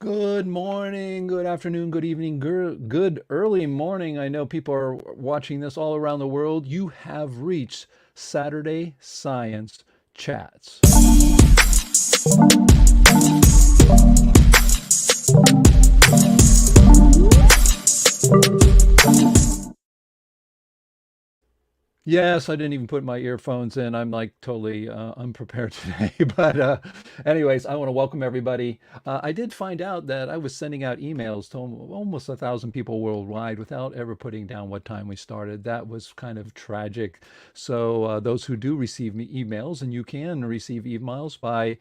Good morning, good afternoon, good evening, good early morning. I know people are watching this all around the world. You have reached Saturday Science Chats. Yes, I didn't even put my earphones in. I'm like totally unprepared today. But anyways, I want to welcome everybody. I did find out that I was sending out emails to almost 1,000 people worldwide without ever putting down what time we started. That was kind of tragic. So those who do receive me emails, and you can receive emails by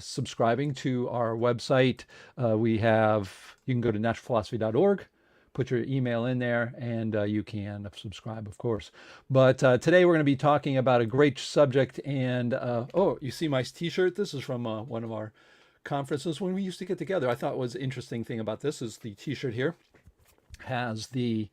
subscribing to our website. You can go to naturalphilosophy.org, put your email in there, and you can subscribe, of course. But today we're going to be talking about a great subject. And oh, you see my T-shirt? This is from one of our conferences when we used to get together. I thought was interesting thing about this is the T-shirt here has the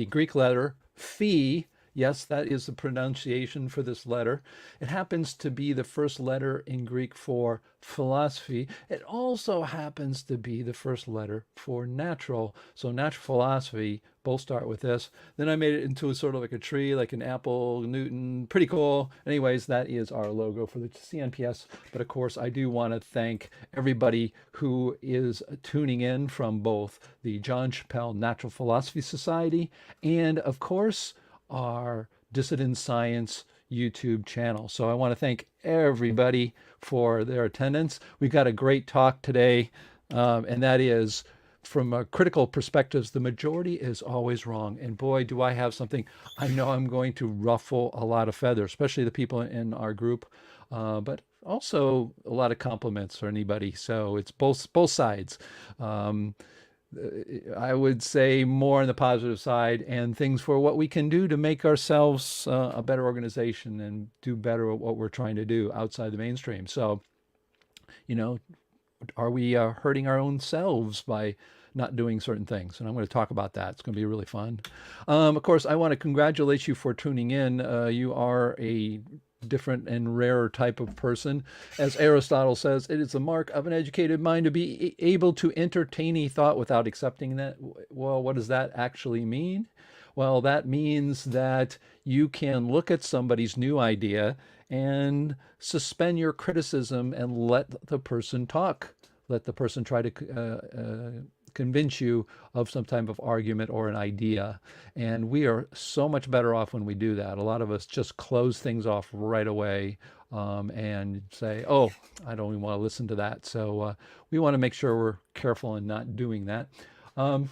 Greek letter phi. Yes, that is the pronunciation for this letter. It happens to be the first letter in Greek for philosophy. It also happens to be the first letter for natural. So natural philosophy both start with this. Then I made it into a sort of like a tree, like an apple, Newton. Pretty cool. Anyways, that is our logo for the CNPS. But of course, I do want to thank everybody who is tuning in from both the John Chappell Natural Philosophy Society and, of course, our Dissident Science YouTube channel. So I want to thank everybody for their attendance. We've got a great talk today, and that is from a critical perspectives, the majority is always wrong. And boy, do I have something. I know I'm going to ruffle a lot of feathers, especially the people in our group, but also a lot of compliments for anybody. So it's both sides. Um, I would say more on the positive side and things for what we can do to make ourselves a better organization and do better at what we're trying to do outside the mainstream. So, you know, are we hurting our own selves by not doing certain things? And I'm going to talk about that. It's going to be really fun. Of course, I want to congratulate you for tuning in. You are a different and rarer type of person. As Aristotle says, it is the mark of an educated mind to be able to entertain a thought without accepting that. Well, what does that actually mean? Well, that means that you can look at somebody's new idea and suspend your criticism and let the person talk. Let the person try to convince you of some type of argument or an idea. And we are so much better off when we do that. A lot of us just close things off right away and say, oh, I don't even want to listen to that. So we want to make sure we're careful in not doing that. Um,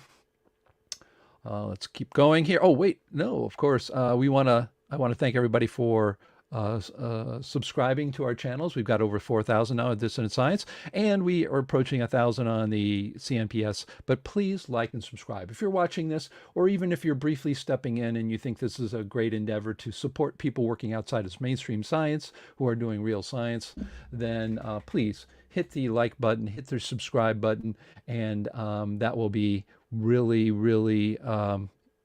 let's keep going here. Oh, wait, no, of course. I want to thank everybody for subscribing to our channels. We've got over 4,000 now at Dissident Science, and we are approaching 1,000 on the CNPS. But please like and subscribe. If you're watching this, or even if you're briefly stepping in and you think this is a great endeavor to support people working outside of mainstream science who are doing real science, then please hit the like button, hit the subscribe button, and that will be really, really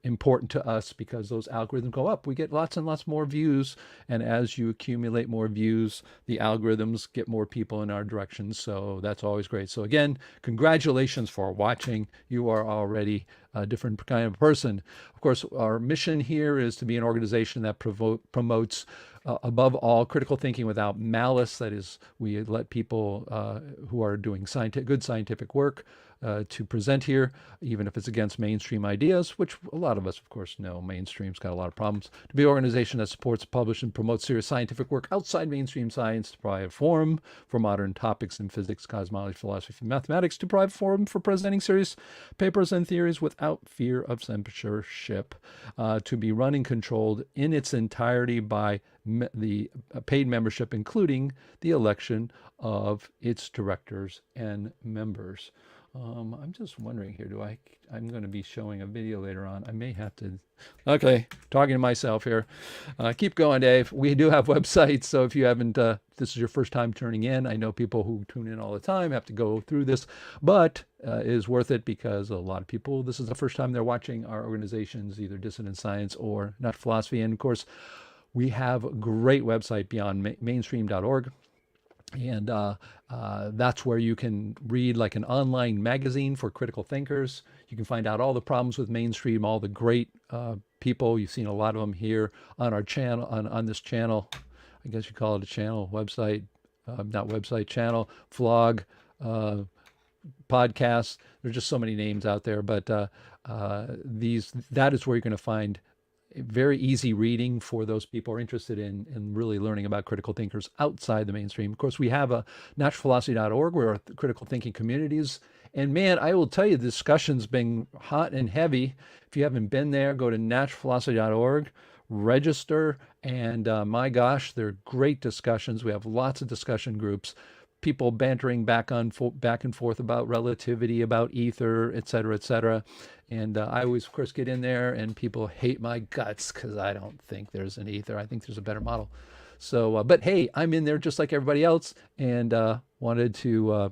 important to us because those algorithms go up. We get lots and lots more views. And as you accumulate more views, the algorithms get more people in our direction. So that's always great. So again, congratulations for watching. You are already a different kind of person. Of course, our mission here is to be an organization that promotes above all, critical thinking without malice. That is, we let people who are doing good scientific work to present here, even if it's against mainstream ideas, which a lot of us, of course, know mainstream's got a lot of problems. To be an organization that supports, publishes, and promotes serious scientific work outside mainstream science, to provide a forum for modern topics in physics, cosmology, philosophy, and mathematics, to provide a forum for presenting serious papers and theories without fear of censorship, to be run and controlled in its entirety by the paid membership, including the election of its directors and members. I'm just wondering here, I'm going to be showing a video later on. I may have to, okay, talking to myself here. Keep going, Dave. We do have websites, so if you haven't, this is your first time turning in, I know people who tune in all the time have to go through this, but it is worth it because a lot of people, this is the first time they're watching our organizations, either Dissident Science or Not Philosophy. And of course, we have a great website beyond mainstream.org. And that's where you can read like an online magazine for critical thinkers. You can find out all the problems with mainstream, all the great people. You've seen a lot of them here on our channel, on this channel. I guess you call it a channel, website, not website, channel, vlog, uh, podcast. There's just so many names out there, but that is where you're going to find very easy reading for those people who are interested in really learning about critical thinkers outside the mainstream. Of course, we have a naturalphilosophy.org where our critical thinking communities. And man, I will tell you, the discussion's been hot and heavy. If you haven't been there, go to naturalphilosophy.org, register, and my gosh, they're great discussions. We have lots of discussion groups, people bantering back and forth about relativity, about ether, et cetera, et cetera. And I always, of course, get in there, and people hate my guts because I don't think there's an ether. I think there's a better model. So, but hey, I'm in there just like everybody else, and wanted to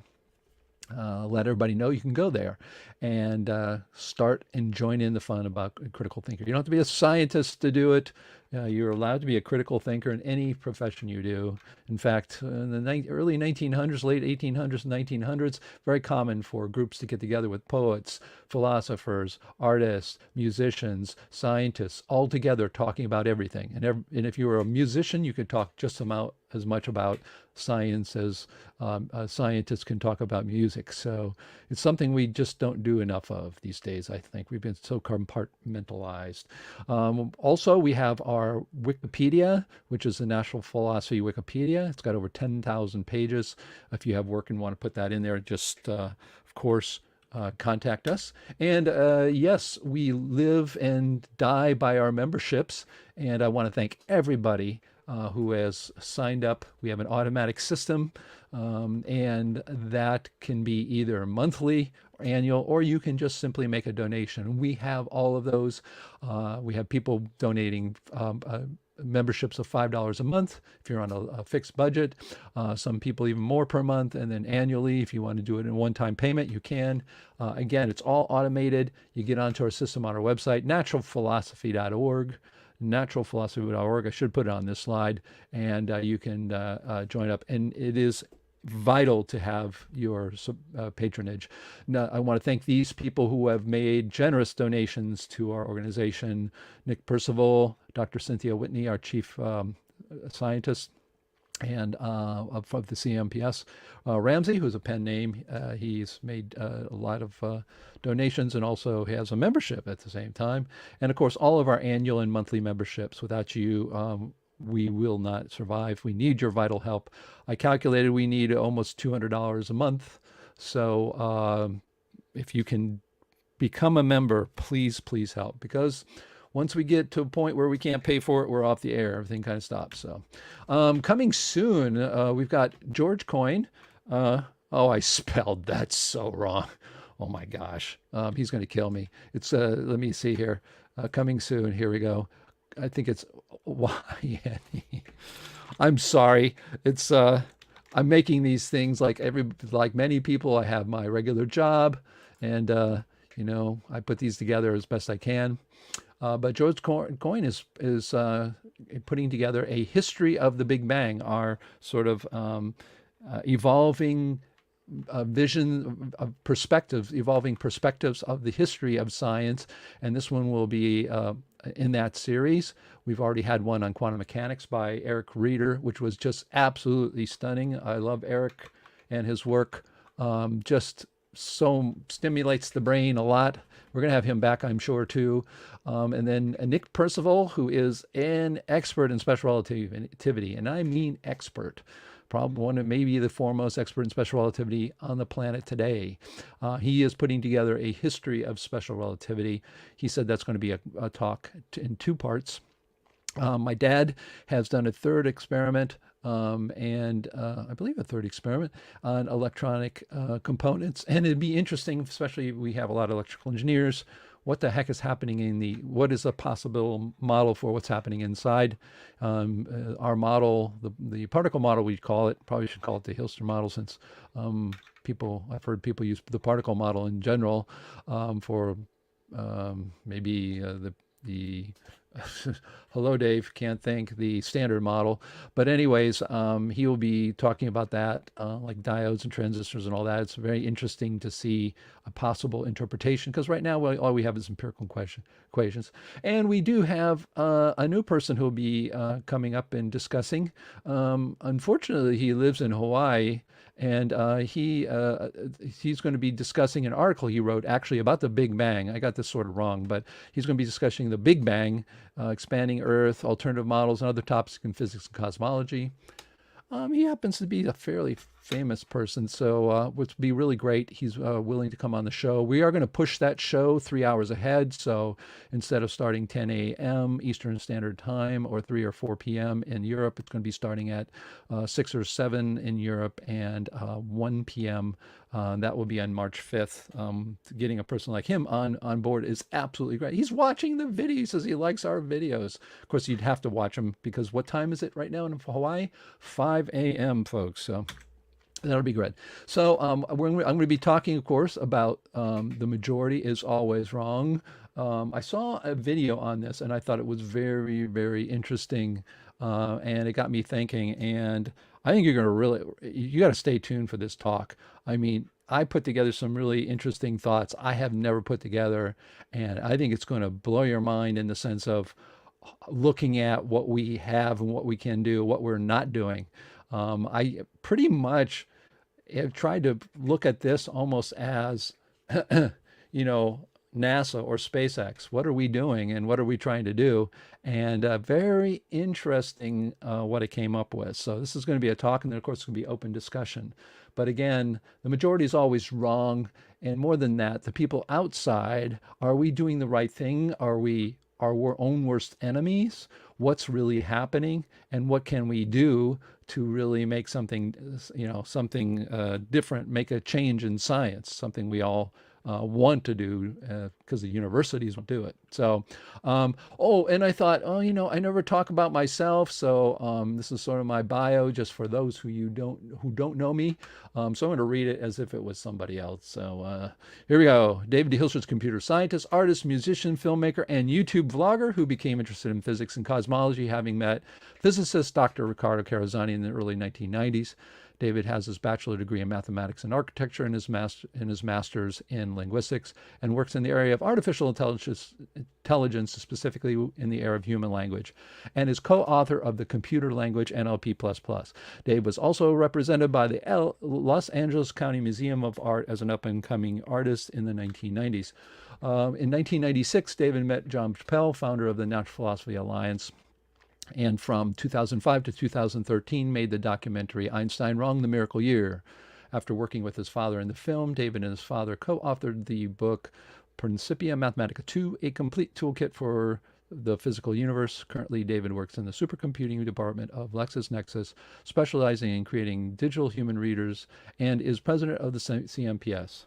let everybody know you can go there and start and join in the fun about critical thinker. You don't have to be a scientist to do it. You're allowed to be a critical thinker in any profession you do. In fact, in the early 1900s, late 1800s, 1900s, very common for groups to get together with poets, philosophers, artists, musicians, scientists, all together talking about everything. And if you were a musician, you could talk just about as much about science as scientists can talk about music. So it's something we just don't do enough of these days, I think. We've been so compartmentalized. Also, we have our Wikipedia, which is the National Philosophy Wikipedia. It's got over 10,000 pages. If you have work and want to put that in there, just, of course, contact us. And yes, we live and die by our memberships. And I want to thank everybody who has signed up. We have an automatic system, and that can be either monthly or annual, or you can just simply make a donation. We have all of those. We have people donating memberships of $5 a month if you're on a fixed budget. Some people even more per month, and then annually, if you want to do it in one-time payment, you can. Again, it's all automated. You get onto our system on our website, naturalphilosophy.org. Naturalphilosophy.org. I should put it on this slide, and you can join up. And it is vital to have your patronage. Now, I want to thank these people who have made generous donations to our organization: Nick Percival, Dr. Cynthia Whitney, our chief scientist, and of the CMPS, Ramsey, who's a pen name. He's made a lot of donations and also has a membership at the same time. And of course, all of our annual and monthly memberships. Without you, we will not survive. We need your vital help. I calculated we need almost $200 a month. So if you can become a member, please, please help, because once we get to a point where we can't pay for it, we're off the air. Everything kind of stops. So, coming soon, we've got George Coyne. Oh, I spelled that so wrong. Oh my gosh, he's going to kill me. It's let me see here. Coming soon. Here we go. I think it's Y-N-E. I'm sorry. It's I'm making these things like many people. I have my regular job, and I put these together as best I can. But George Coyne is putting together a history of the Big Bang, our sort of evolving vision of perspectives, evolving perspectives of the history of science. And this one will be in that series. We've already had one on quantum mechanics by Eric Reeder, which was just absolutely stunning. I love Eric and his work. Just so stimulates the brain a lot. We're going to have him back, I'm sure, too. And then Nick Percival, who is an expert in special relativity, and I mean expert, probably one of maybe the foremost expert in special relativity on the planet today. He is putting together a history of special relativity. He said that's going to be a talk in two parts. My dad has done a third experiment, and I believe a third experiment on electronic components. And it'd be interesting, especially we have a lot of electrical engineers. What the heck is happening what is a possible model for what's happening inside? Our model, the particle model, we call it, probably should call it the Hilster model, since I've heard people use the particle model in general for maybe the Hello, Dave. Can't thank the standard model. But anyways, he will be talking about that, like diodes and transistors and all that. It's very interesting to see a possible interpretation because right now all we have is empirical equations. And we do have a new person who will be coming up and discussing. Unfortunately, he lives in Hawaii, and he's going to be discussing an article he wrote actually about the Big Bang. I got this sort of wrong, but he's going to be discussing the Big Bang, expanding Earth, alternative models, and other topics in physics and cosmology. He happens to be a fairly famous person, so would be really great. He's willing to come on the show. We are going to push that show 3 hours ahead. So instead of starting 10 a.m. Eastern Standard Time or 3 or 4 p.m. in Europe, it's going to be starting at 6 or 7 in Europe and 1 p.m. That will be on March 5th. Getting a person like him on board is absolutely great. He's watching the video. He says he likes our videos. Of course, you'd have to watch them because what time is it right now in Hawaii? 5 a.m., folks. So that'll be great. So I'm going to be talking, of course, about the majority is always wrong. I saw a video on this and I thought it was very, very interesting. And it got me thinking. And I think you're going to you got to stay tuned for this talk. I mean, I put together some really interesting thoughts I have never put together. And I think it's going to blow your mind in the sense of looking at what we have and what we can do, what we're not doing. I pretty much have tried to look at this almost as, you know, NASA or SpaceX. What are we doing and what are we trying to do? And very interesting what I came up with. So this is going to be a talk, and then of course it's going to be open discussion. But again, the majority is always wrong. And more than that, the people outside, are we doing the right thing? Are we our own worst enemies? What's really happening? And what can we do to really make something, something different, make a change in science, something we all want to do because the universities won't do it. So, and I thought, I never talk about myself, so this is sort of my bio, just for those who don't know me. So I'm going to read it as if it was somebody else. So here we go. David D. Hilster's computer scientist, artist, musician, filmmaker, and YouTube vlogger who became interested in physics and cosmology, having met physicist Dr. Riccardo Carosani in the early 1990s. David has his bachelor degree in mathematics and architecture and his master's in linguistics, and works in the area of artificial intelligence, specifically in the area of human language, and is co-author of the computer language NLP++. Dave was also represented by the Los Angeles County Museum of Art as an up-and-coming artist in the 1990s. In 1996, David met John Chappell, founder of the Natural Philosophy Alliance, and from 2005 to 2013 made the documentary Einstein Wrong, the Miracle Year. After working with his father in the film, David and his father co-authored the book Principia Mathematica 2, a complete toolkit for the physical universe. Currently, David works in the supercomputing department of LexisNexis, specializing in creating digital human readers, and is president of the CMPS.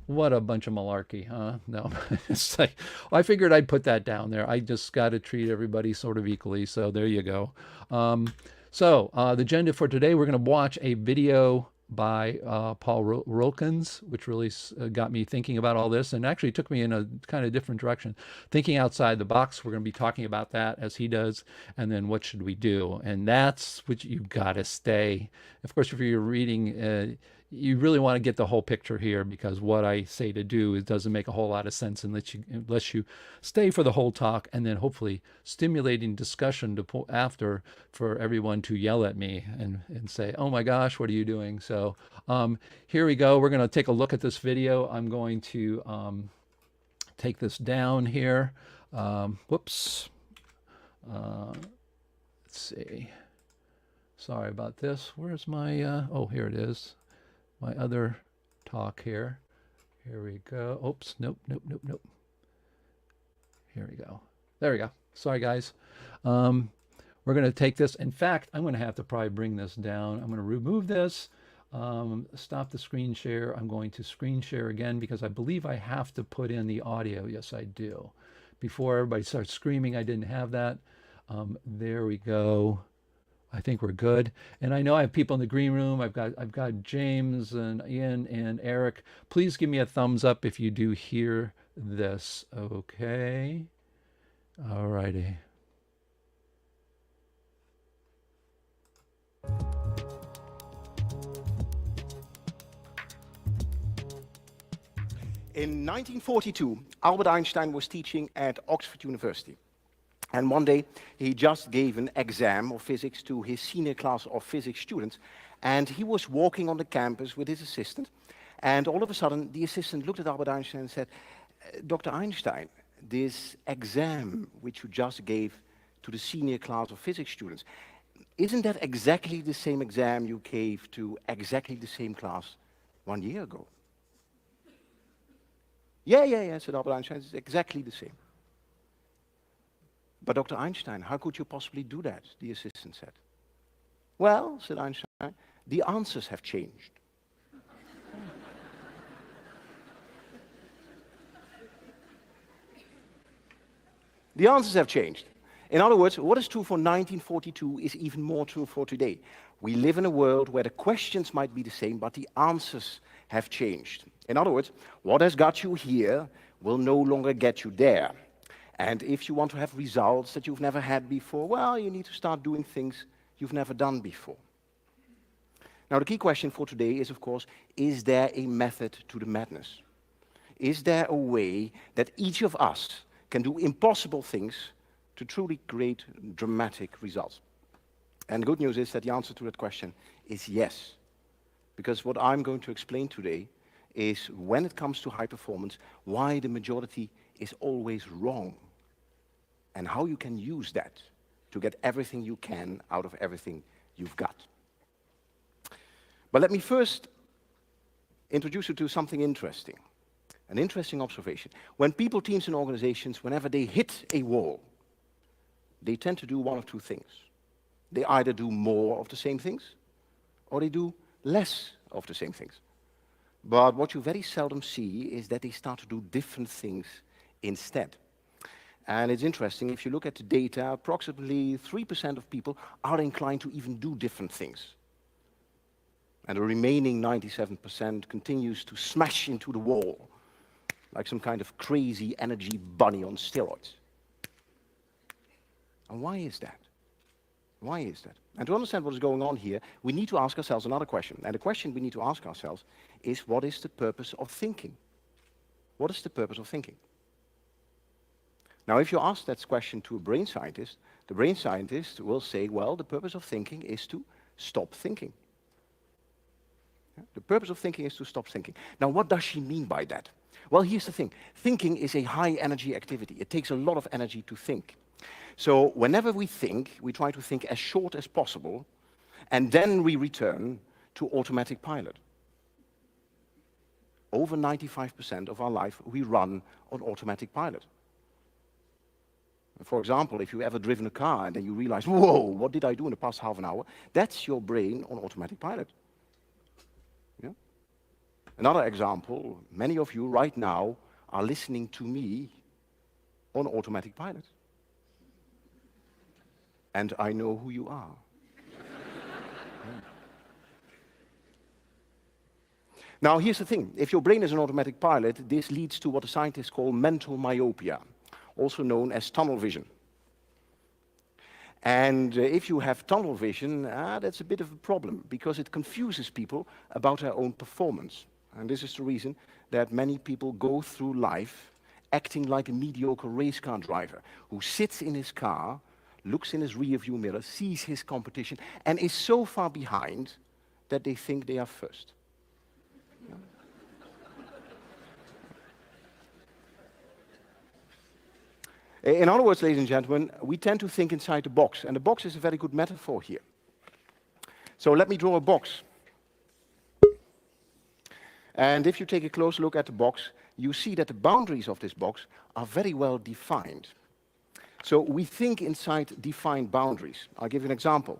What a bunch of malarkey, huh? No, it's like, well, I figured I'd put that down there. I just got to treat everybody sort of equally. So there you go. The agenda for today, we're going to watch a video by Paul Rolkins, which really got me thinking about all this and actually took me in a kind of different direction. Thinking outside the box, we're going to be talking about that as he does. And then what should we do? And that's what you've got to stay. Of course, if you're reading, you really want to get the whole picture here, because what I say to do is doesn't make a whole lot of sense unless you stay for the whole talk, and then hopefully stimulating discussion after for everyone to yell at me and say, oh my gosh, what are you doing? So here we go. We're going to take a look at this video. I'm going to take this down here. Whoops. Let's see. Sorry about this. Where's my, oh, here it is. My other talk here. Here we go. Oops, nope. Here we go. There we go. Sorry, guys. We're going to take this. In fact, I'm going to have to probably bring this down. I'm going to remove this, stop the screen share. I'm going to screen share again because I believe I have to put in the audio. Yes, I do. Before everybody starts screaming, I didn't have that. There we go. I think we're good. And I know I have people in the green room. I've got James and Ian and Eric. Please give me a thumbs up if you do hear this. Okay. All righty. In 1942, Albert Einstein was teaching at Oxford University. And one day, he just gave an exam of physics to his senior class of physics students. And he was walking on the campus with his assistant. And all of a sudden, the assistant looked at Albert Einstein and said, Dr. Einstein, this exam which you just gave to the senior class of physics students, isn't that exactly the same exam you gave to exactly the same class 1 year ago? Yeah, said Albert Einstein, it's exactly the same. But Dr. Einstein, how could you possibly do that? The assistant said. Well, said Einstein, the answers have changed. The answers have changed. In other words, what is true for 1942 is even more true for today. We live in a world where the questions might be the same, but the answers have changed. In other words, what has got you here will no longer get you there. And if you want to have results that you've never had before, well, you need to start doing things you've never done before. Now, the key question for today is, of course, is there a method to the madness? Is there a way that each of us can do impossible things to truly create dramatic results? And the good news is that the answer to that question is yes. Because what I'm going to explain today is, when it comes to high performance, why the majority is always wrong, and how you can use that to get everything you can out of everything you've got. But let me first introduce you to something interesting, an interesting observation. When people, teams, and organizations, whenever they hit a wall, they tend to do one of two things. They either do more of the same things, or they do less of the same things. But what you very seldom see is that they start to do different things instead. And it's interesting, if you look at the data, approximately 3% of people are inclined to even do different things. And the remaining 97% continues to smash into the wall, like some kind of crazy energy bunny on steroids. And why is that? Why is that? And to understand what is going on here, we need to ask ourselves another question. And the question we need to ask ourselves is, what is the purpose of thinking? What is the purpose of thinking? Now, if you ask that question to a brain scientist, the brain scientist will say, well, the purpose of thinking is to stop thinking. The purpose of thinking is to stop thinking. Now, what does she mean by that? Well, here's the thing. Thinking is a high-energy activity. It takes a lot of energy to think. So whenever we think, we try to think as short as possible, and then we return to automatic pilot. Over 95% of our life, we run on automatic pilot. For example, if you've ever driven a car and then you realize, whoa, what did I do in the past half an hour? That's your brain on automatic pilot. Yeah? Another example, many of you right now are listening to me on automatic pilot. And I know who you are. Yeah. Now, here's the thing. If your brain is an automatic pilot, this leads to what the scientists call mental myopia, also known as tunnel vision. And if you have tunnel vision, that's a bit of a problem, because it confuses people about their own performance. And this is the reason that many people go through life acting like a mediocre race car driver who sits in his car, looks in his rearview mirror, sees his competition, and is so far behind that they think they are first. Yeah. In other words, ladies and gentlemen, we tend to think inside the box, and the box is a very good metaphor here. So let me draw a box. And if you take a close look at the box, you see that the boundaries of this box are very well defined. So we think inside defined boundaries. I'll give you an example.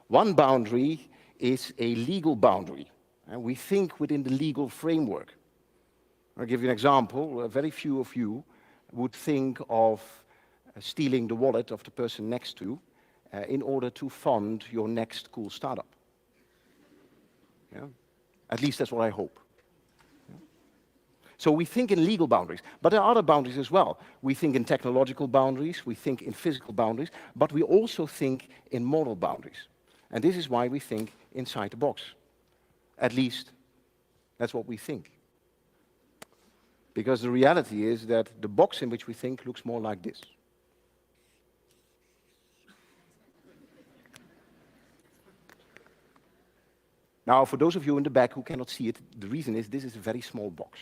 One boundary is a legal boundary, and we think within the legal framework. I'll give you an example. Very few of you would think of stealing the wallet of the person next to you in order to fund your next cool startup. Yeah? At least that's what I hope. Yeah? So we think in legal boundaries, but there are other boundaries as well. We think in technological boundaries, we think in physical boundaries, but we also think in moral boundaries. And this is why we think inside the box. At least, that's what we think. Because the reality is that the box in which we think looks more like this. Now, for those of you in the back who cannot see it, the reason is this is a very small box.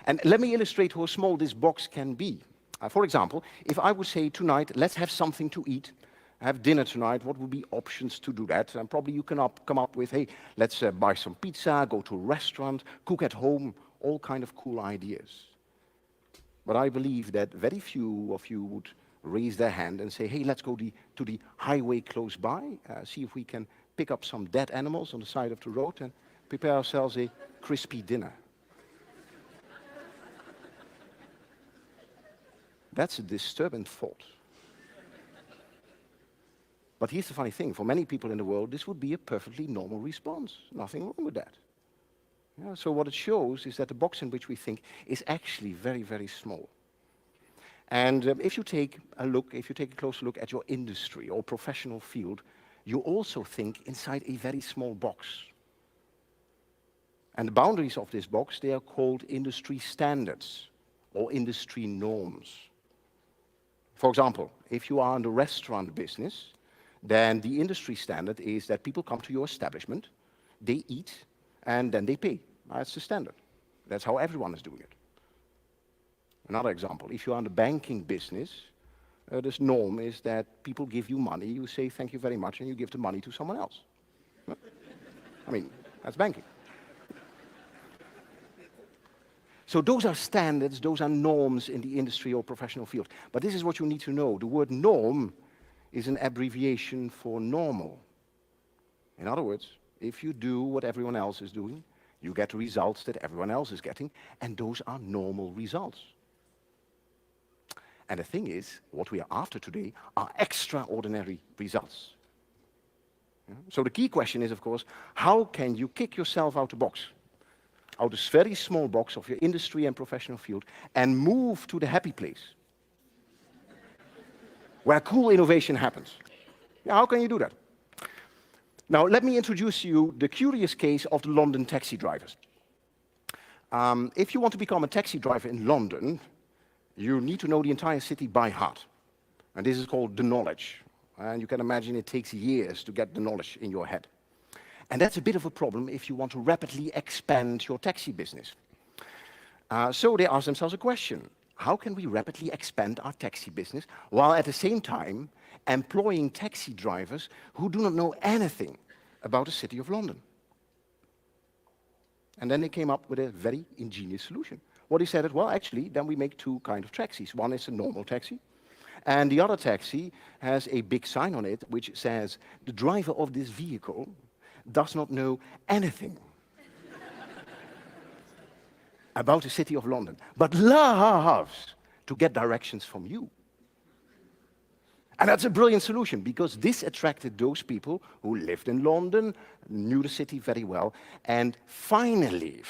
And let me illustrate how small this box can be. For example, if I would say tonight, let's have something to eat, have dinner tonight, what would be options to do that? And probably you can come up with, hey, let's buy some pizza, go to a restaurant, cook at home, all kind of cool ideas. But I believe that very few of you would raise their hand and say, hey, let's go to the highway close by, see if we can pick up some dead animals on the side of the road and prepare ourselves a crispy dinner. That's a disturbing thought. But here's the funny thing, for many people in the world, this would be a perfectly normal response. Nothing wrong with that. Yeah, so what it shows is that the box in which we think is actually very, very small. And if you take a closer look at your industry or professional field, you also think inside a very small box. And the boundaries of this box, they are called industry standards or industry norms. For example, if you are in the restaurant business, then the industry standard is that people come to your establishment, they eat, and then they pay. That's the standard. That's how everyone is doing it. Another example, if you are in the banking business, this norm is that people give you money, you say thank you very much, and you give the money to someone else. I mean, that's banking. So those are standards, those are norms in the industry or professional field. But this is what you need to know. The word norm is an abbreviation for normal. In other words, if you do what everyone else is doing, you get the results that everyone else is getting, and those are normal results. And the thing is, what we are after today are extraordinary results. Yeah? So the key question is, of course, how can you kick yourself out the box? Out this very small box of your industry and professional field and move to the happy place where cool innovation happens. Yeah, how can you do that? Now, let me introduce you the curious case of the London taxi drivers. If you want to become a taxi driver in London, you need to know the entire city by heart. And this is called the knowledge. And you can imagine it takes years to get the knowledge in your head. And that's a bit of a problem if you want to rapidly expand your taxi business. So they ask themselves a question. How can we rapidly expand our taxi business while at the same time employing taxi drivers who do not know anything about the city of London? And then they came up with a very ingenious solution. What he said is, well, actually, then we make two kinds of taxis. One is a normal taxi, and the other taxi has a big sign on it which says, the driver of this vehicle does not know anything about the city of London, but loves to get directions from you. And that's a brilliant solution, because this attracted those people who lived in London, knew the city very well, and finally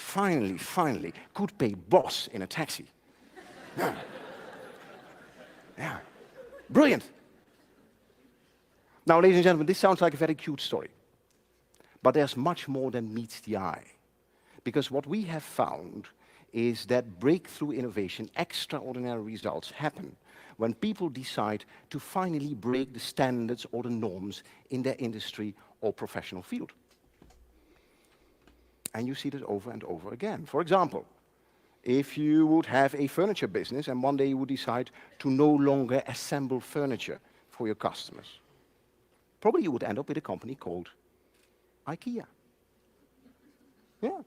could pay boss in a taxi. Yeah. Yeah. Brilliant. Now, ladies and gentlemen, this sounds like a very cute story. But there's much more than meets the eye. Because what we have found is that breakthrough innovation, extraordinary results happen when people decide to finally break the standards or the norms in their industry or professional field. And you see this over and over again. For example, if you would have a furniture business and one day you would decide to no longer assemble furniture for your customers, probably you would end up with a company called IKEA. Yeah.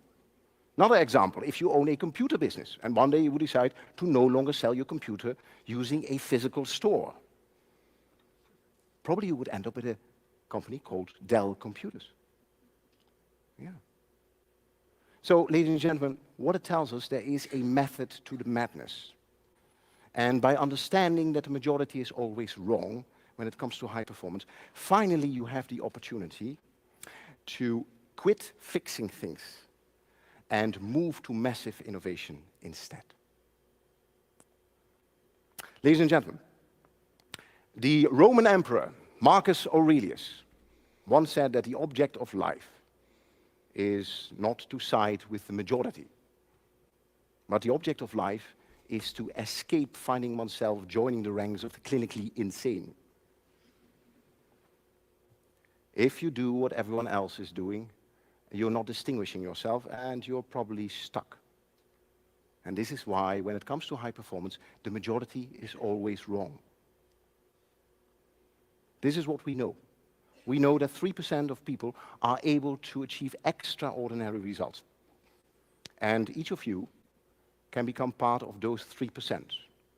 Another example, if you own a computer business and one day you would decide to no longer sell your computer using a physical store, probably you would end up with a company called Dell Computers. Yeah. So, ladies and gentlemen, what it tells us, there is a method to the madness. And by understanding that the majority is always wrong when it comes to high performance, finally you have the opportunity to Quit fixing things and move to massive innovation instead. Ladies and gentlemen, the Roman Emperor Marcus Aurelius once said that the object of life is not to side with the majority, but the object of life is to escape finding oneself joining the ranks of the clinically insane. If you do what everyone else is doing, you're not distinguishing yourself and you're probably stuck. And this is why, when it comes to high performance, the majority is always wrong. This is what we know. We know that 3% of people are able to achieve extraordinary results. And each of you can become part of those 3%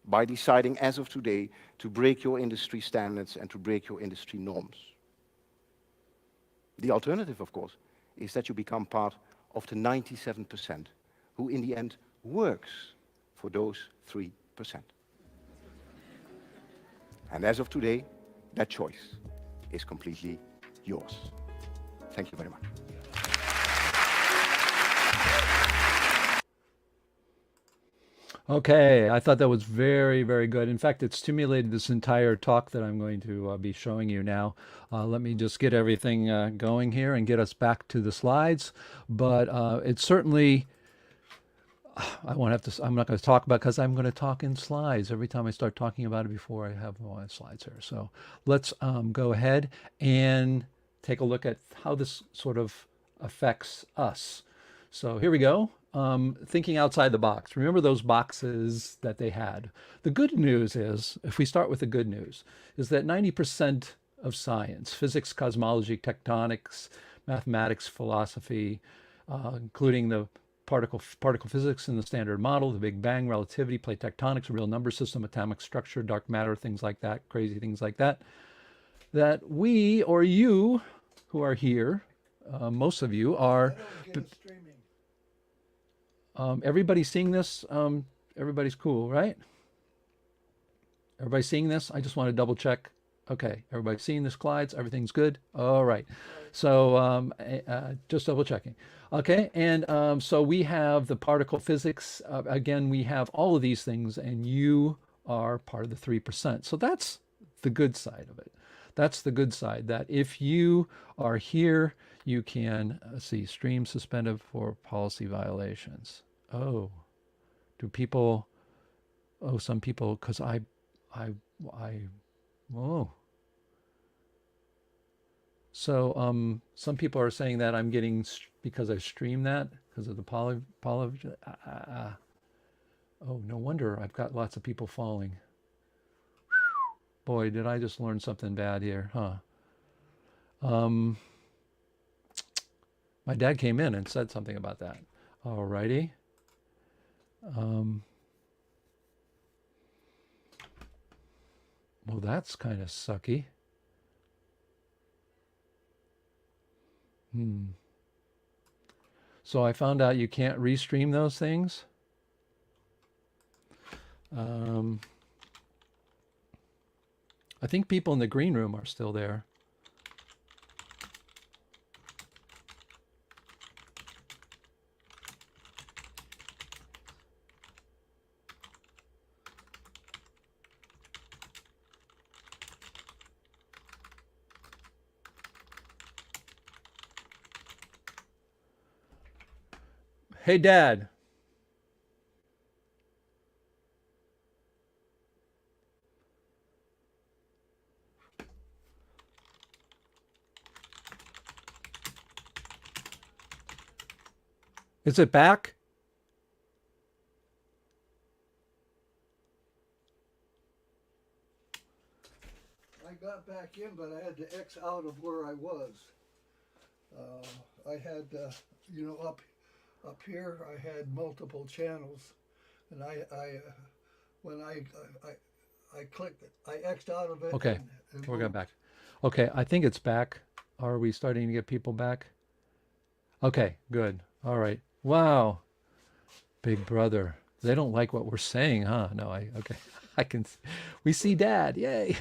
by deciding as of today to break your industry standards and to break your industry norms. The alternative, of course, is that you become part of the 97% who in the end works for those 3%. And as of today, that choice is completely yours. Thank you very much. Okay, I thought that was very, very good. In fact, it stimulated this entire talk that I'm going to be showing you now. Let me just get everything going here and get us back to the slides. But it certainly, I won't have to, I'm not going to talk about because I'm going to talk in slides every time I start talking about it before I have my slides here. So let's go ahead and take a look at how this sort of affects us. So here we go. Thinking outside the box. Remember those boxes that they had. The good news is, if we start with the good news, is that 90% of science, physics, cosmology, tectonics, mathematics, philosophy, including the particle physics and the standard model, the Big Bang, relativity, plate tectonics, real number system, atomic structure, dark matter, things like that, crazy things like that, that we or you who are here, most of you are. Everybody's seeing this. Everybody's cool, right? Everybody seeing this? I just want to double check. Okay, everybody seeing the slides? Everything's good? All right. So just double checking. Okay, and so we have the particle physics. Again, we have all of these things, and you are part of the 3%. So that's the good side of it. That's the good side, that if you are here, you can, see, stream suspended for policy violations. Oh, do people, oh, some people, because oh. So some people are saying that I'm getting, because I streamed that, because of the oh, no wonder I've got lots of people falling. Boy, did I just learn something bad here, huh? My dad came in and said something about that. All righty. Well, that's kind of sucky. So I found out you can't restream those things. I think people in the green room are still there. Hey, Dad. Is it back? I got back in, but I had to X out of where I was. I had, you know, up here I had multiple channels, and when I clicked it, I X'd out of it. Okay, and we got back. Okay, I think it's back. Are we starting to get people back? Okay, good. All right. Wow. Big brother. They don't like what we're saying, huh? No, okay. I can, we see Dad. Yay.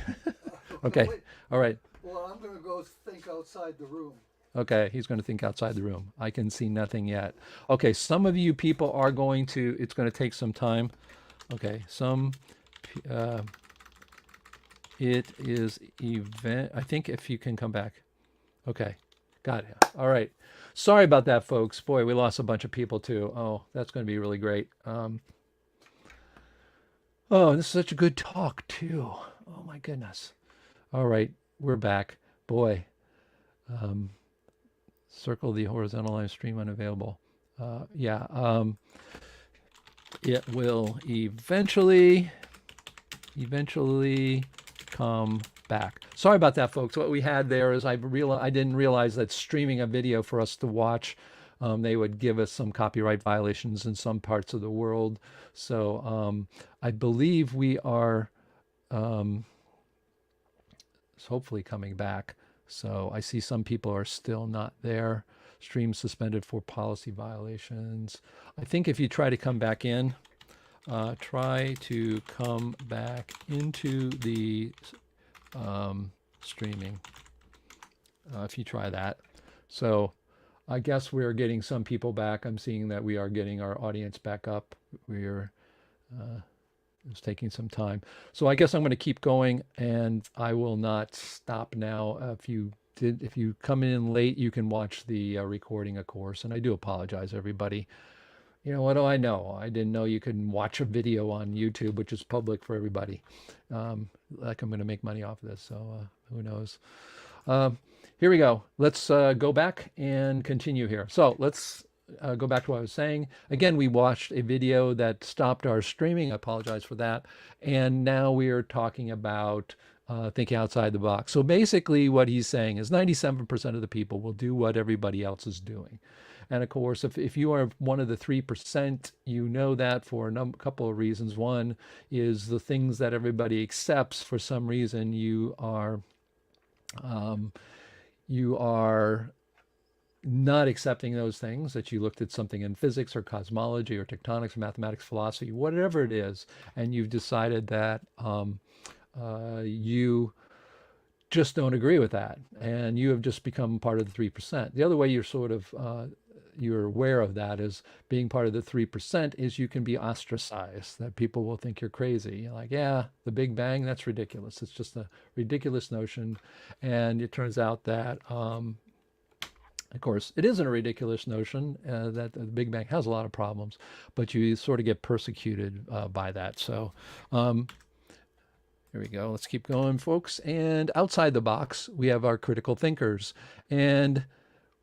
Okay. Wait. All right. Well, I'm going to go think outside the room. Okay, he's going to think outside the room. I can see nothing yet. Okay, some of you people are going to, it's going to take some time. Okay, uh, it is event, I think if you can come back. Okay, got it. All right. Sorry about that, folks. Boy, we lost a bunch of people too. Oh, that's going to be really great. Oh, this is such a good talk too. Oh my goodness. All right, we're back. Boy, circle the horizontal line stream unavailable. Yeah, it will eventually come back. Sorry about that, folks. What we had there is I didn't realize that streaming a video for us to watch, they would give us some copyright violations in some parts of the world. So I believe we are hopefully coming back. So I see some people are still not there. Stream suspended for policy violations. I think if you try to come back in, try to come back into the streaming, if you try that. So I guess we're getting some people back. I'm seeing that we are getting our audience back up. It's taking some time. So I guess I'm going to keep going, and I will not stop now. If you come in late, you can watch the recording, of course. And I do apologize, everybody. You know, what do I know? I didn't know you could watch a video on YouTube, which is public for everybody. Like I'm going to make money off of this, so who knows? Here we go. Let's go back and continue here. So let's go back to what I was saying. Again, we watched a video that stopped our streaming. I apologize for that. And now we are talking about thinking outside the box. So basically what he's saying is 97% of the people will do what everybody else is doing. And of course, if you are one of the 3%, you know that for a couple of reasons. One is the things that everybody accepts, for some reason you are not accepting those things, that you looked at something in physics or cosmology or tectonics or mathematics, philosophy, whatever it is, and you've decided that you just don't agree with that, and you have just become part of the 3%. The other way you're sort of you're aware of that is being part of the 3% is you can be ostracized, that people will think you're crazy. You're like, yeah, the Big Bang, that's ridiculous. It's just a ridiculous notion. And it turns out that, of course, it isn't a ridiculous notion, that the Big Bang has a lot of problems, but you sort of get persecuted by that. So here we go. Let's keep going, folks. And outside the box, we have our critical thinkers. And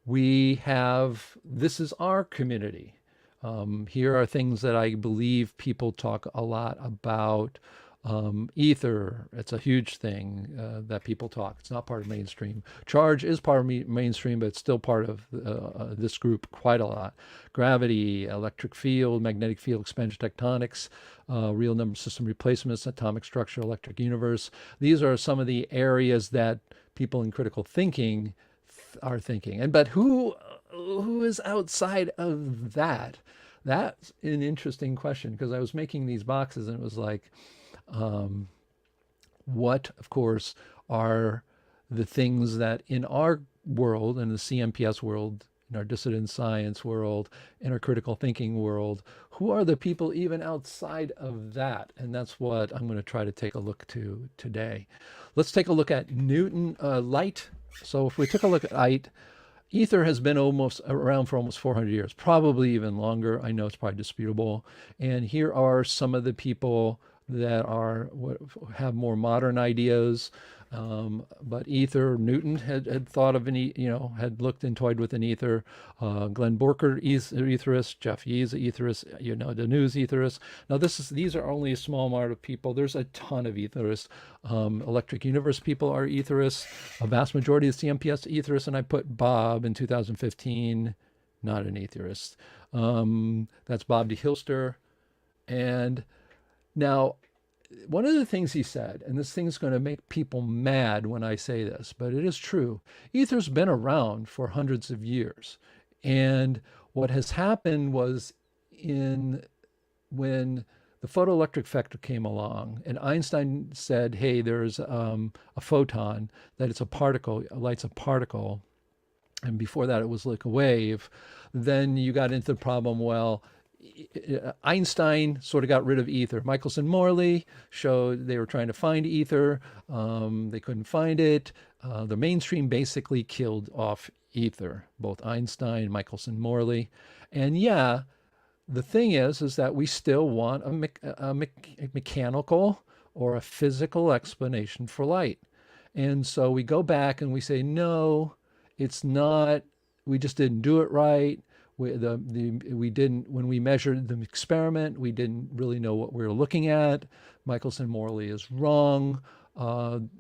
this is our community. Here are things that I believe people talk a lot about. Ether, it's a huge thing that people talk. It's not part of mainstream. Charge is part of mainstream, but it's still part of this group quite a lot. Gravity, electric field, magnetic field expansion tectonics, real number system replacements, atomic structure, electric universe. These are some of the areas that people in critical thinking are thinking. But who is outside of that? That's an interesting question, because I was making these boxes and it was like, what, of course, are the things that in our world, in the CMPS world, in our dissident science world, in our critical thinking world, who are the people even outside of that? And that's what I'm going to try to take a look to today. Let's take a look at Newton, light. So if we took a look at light, ether has been around for almost 400 years, probably even longer. I know it's probably disputable. And here are some of the people that have more modern ideas. But ether, Newton had thought of had looked and toyed with an ether. Glenn Borker is an etherist. Jeff Yee is an etherist. The news etherist. Now these are only a small amount of people. There's a ton of etherists. Electric universe people are etherists. A vast majority of CMPS etherists, and I put Bob in 2015, not an atheist. That's Bob D. Hilster. And now, one of the things he said, and this thing's going to make people mad when I say this, but it is true. Ether's been around for hundreds of years. And what has happened was when the photoelectric effect came along, and Einstein said, hey, there's a photon, that it's a particle, light's a particle. and before that it was like a wave. Then you got into the problem, well, Einstein sort of got rid of ether. Michelson Morley showed they were trying to find ether. They couldn't find it. The mainstream basically killed off ether, both Einstein, Michelson Morley. And yeah, the thing is that we still want a mechanical or a physical explanation for light. And so we go back and we say, no, it's not, we just didn't do it right. We didn't, when we measured the experiment, we didn't really know what we were looking at. Michelson Morley is wrong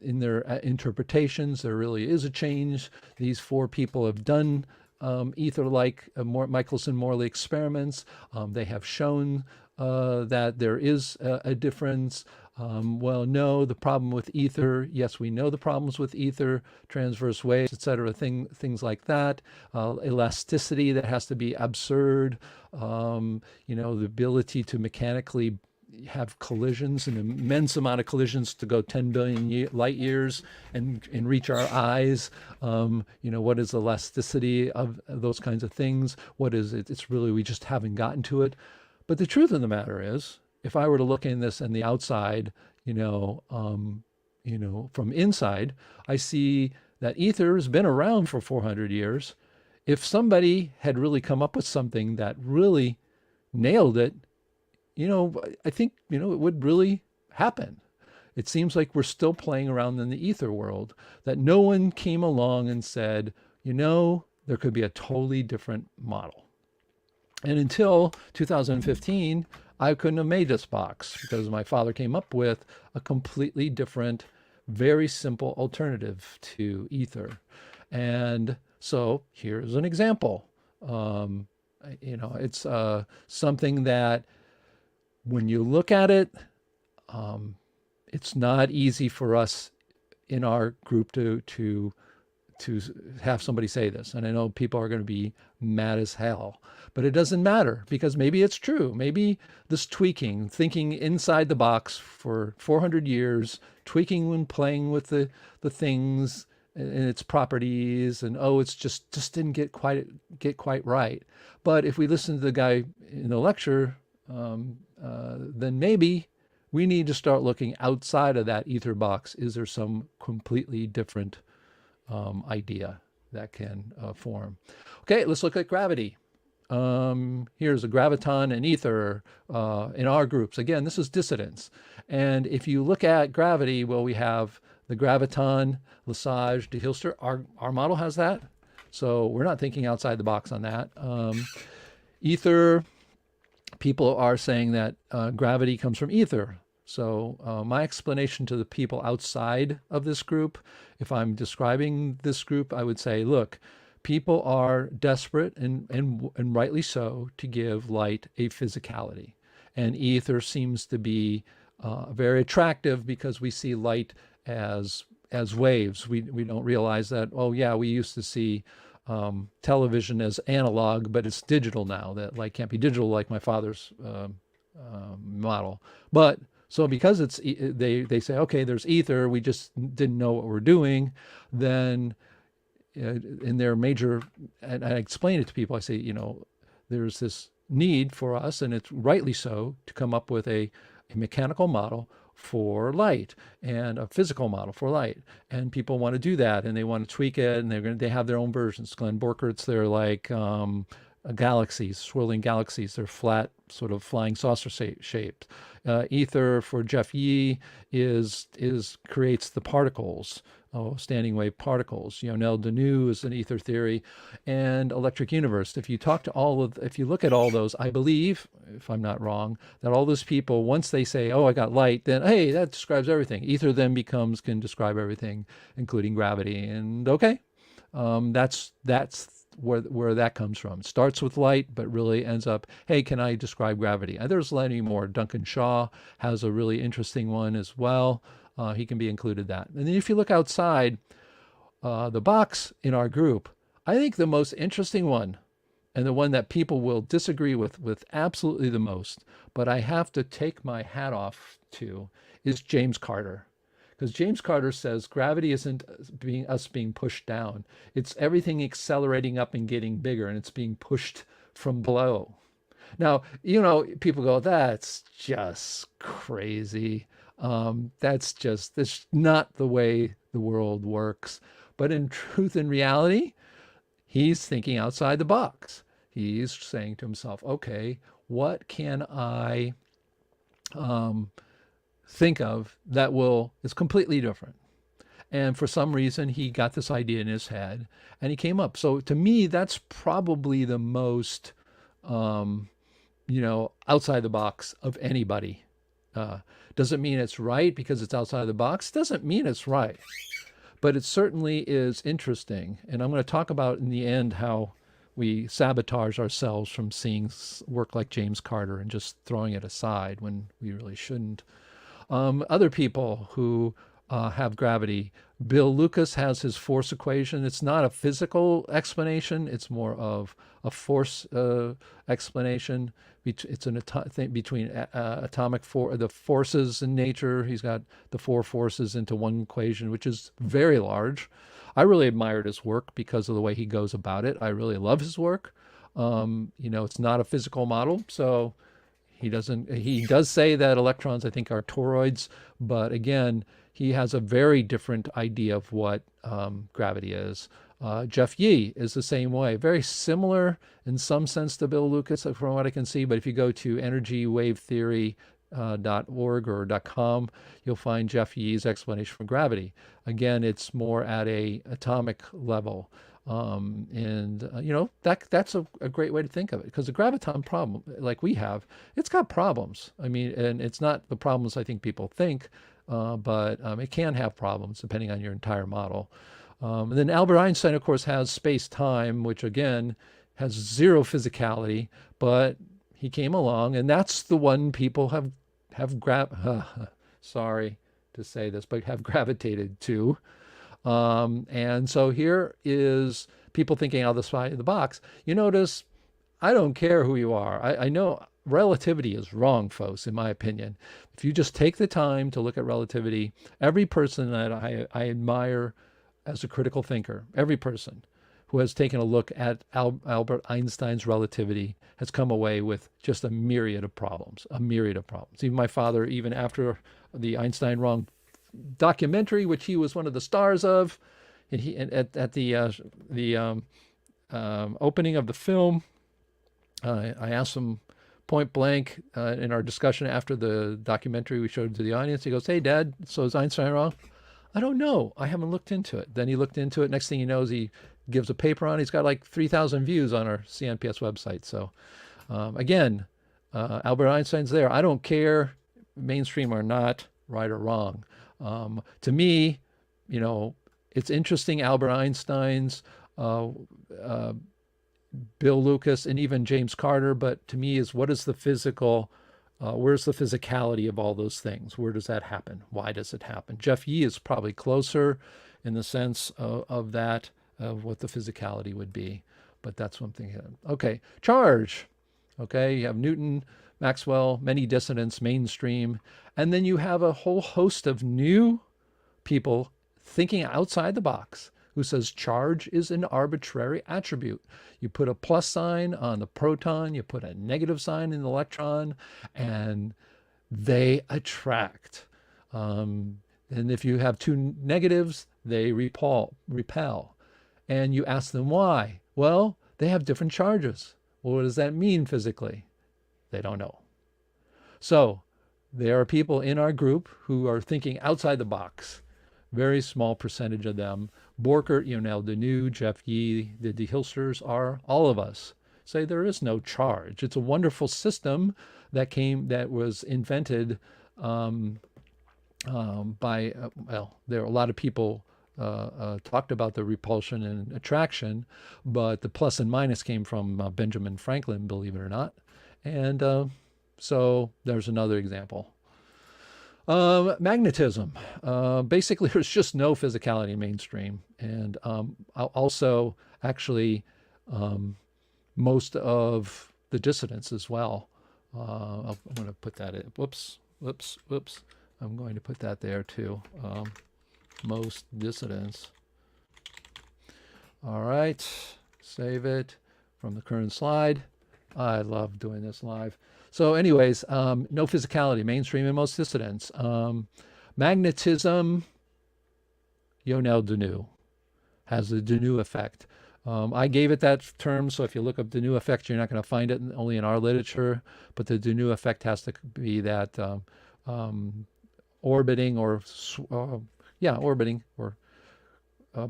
in their interpretations. There really is a change. These four people have done ether-like Michelson Morley experiments. They have shown that there is a difference. Well, no, the problem with ether, yes, we know the problems with ether, transverse waves, etc., things like that. Elasticity that has to be absurd. The ability to mechanically have collisions, an immense amount of collisions to go 10 billion light years and reach our eyes. What is elasticity of those kinds of things? What is it? It's really, we just haven't gotten to it. But the truth of the matter is, if I were to look in this and the outside, from inside, I see that ether has been around for 400 years. If somebody had really come up with something that really nailed it, I think, it would really happen. It seems like we're still playing around in the ether world, that no one came along and said, there could be a totally different model. And until 2015, I couldn't have made this box because my father came up with a completely different, very simple alternative to ether. And so here's an example. It's something that when you look at it, it's not easy for us in our group to have somebody say this. And I know people are going to be mad as hell, but it doesn't matter because maybe it's true. Maybe this tweaking, thinking inside the box for 400 years, tweaking when playing with the things and its properties, and it's just didn't get quite right. But if we listen to the guy in the lecture, then maybe we need to start looking outside of that ether box. Is there some completely different idea that can form? Okay, let's look at gravity. Here's a graviton and ether in our groups. Again, this is dissidence. And if you look at gravity, well, we have the graviton, Lesage, de Hilster. Our model has that. So we're not thinking outside the box on that. Ether, people are saying that gravity comes from ether. So my explanation to the people outside of this group, if I'm describing this group, I would say, look, people are desperate and rightly so to give light a physicality. And ether seems to be very attractive because we see light as waves. We don't realize that, we used to see television as analog, but it's digital now. That light can't be digital like my father's model. But so because they say, okay, there's ether, we just didn't know what we're doing, then in their major, and I explain it to people, I say, there's this need for us, and it's rightly so, to come up with a mechanical model for light and a physical model for light. And people want to do that, and they want to tweak it, and they have their own versions. Glenn Borchert's, they're like galaxies, swirling galaxies. They're flat, sort of flying saucer shaped. Ether for Jeff Yee creates the particles, standing wave particles. Yonel Denou is an ether theory, and electric universe. If you look at all those, I believe, if I'm not wrong, that all those people, once they say, I got light, then, hey, that describes everything. Ether then can describe everything, including gravity. And okay, that's where that comes from. It starts with light, but really ends up, hey, can I describe gravity? And there's plenty more. Duncan Shaw has a really interesting one as well. He can be included that. And then if you look outside the box in our group, I think the most interesting one, and the one that people will disagree with absolutely the most, but I have to take my hat off to, is James Carter. Because James Carter says gravity isn't being pushed down. It's everything accelerating up and getting bigger, and it's being pushed from below. Now, people go, that's just crazy. That's not the way the world works. But in truth and reality, he's thinking outside the box. He's saying to himself, okay, what can I think of that is completely different? And for some reason, he got this idea in his head and he came up. So to me, that's probably the most, outside the box of anybody. Doesn't mean it's right because it's outside the box. Doesn't mean it's right. But it certainly is interesting. And I'm going to talk about in the end how we sabotage ourselves from seeing work like James Carter and just throwing it aside when we really shouldn't. Other people who have gravity. Bill Lucas has his force equation. It's not a physical explanation. It's more of a force explanation. It's an thing between the forces in nature. He's got the four forces into one equation, which is very large. I really admired his work because of the way he goes about it. I really love his work. It's not a physical model, so he does say that electrons, I think, are toroids, but again, he has a very different idea of what gravity is. Jeff Yee is the same way, very similar in some sense to Bill Lucas, from what I can see. But if you go to energywavetheory.org or .com, you'll find Jeff Yee's explanation for gravity. Again, it's more at a atomic level. That's a great way to think of it, because the graviton problem, like we have, it's got problems. I mean, and it's not the problems I think people think, but it can have problems depending on your entire model. And then Albert Einstein, of course, has space-time, which again has zero physicality, but he came along, and that's the one people have sorry to say this, but have gravitated to. And so here is people thinking outside of the box. You notice, I don't care who you are. I know relativity is wrong, folks, in my opinion. If you just take the time to look at relativity, every person that I admire as a critical thinker, every person who has taken a look at Albert Einstein's relativity has come away with just a myriad of problems, Even my father, even after the Einstein Wrong documentary, which he was one of the stars of, and at the opening of the film, I asked him point blank in our discussion after the documentary we showed to the audience. He goes, "Hey, Dad, so is Einstein wrong?" I don't know. I haven't looked into it. Then he looked into it. Next thing he knows, he gives a paper on it. He's got like 3,000 views on our CNPS website. So again, Albert Einstein's there. I don't care, mainstream or not, right or wrong. To me, it's interesting, Albert Einstein's, Bill Lucas, and even James Carter, but to me is what is the physical, where's the physicality of all those things? Where does that happen? Why does it happen? Jeff Yee is probably closer in the sense of that, of what the physicality would be, but that's one thing. Okay, charge. Okay, you have Newton, Maxwell, many dissidents, mainstream, and then you have a whole host of new people thinking outside the box who says charge is an arbitrary attribute. You put a plus sign on the proton, you put a negative sign in the electron, and they attract. And if you have two negatives, they repel. And you ask them why. Well, they have different charges. Well, what does that mean physically? They don't know. So there are people in our group who are thinking outside the box. Very small percentage of them. Borkert, Denew, Jeff Yee, the Hilsters are all of us. Say there is no charge. It's a wonderful system that was invented by, there are a lot of people talked about the repulsion and attraction, but the plus and minus came from Benjamin Franklin, believe it or not. And so there's another example. Magnetism. Basically, there's just no physicality in mainstream. And also, actually, most of the dissidents as well. I'm going to put that in. Whoops. I'm going to put that there too. Most dissidents. All right, save it from the current slide. I love doing this live. So anyways, no physicality, mainstream and most dissidents. Magnetism, Yonel Denou, has the Denou effect. I gave it that term, so if you look up Denou effect, you're not going to find it only in our literature, but the Denou effect has to be that orbiting or, orbiting or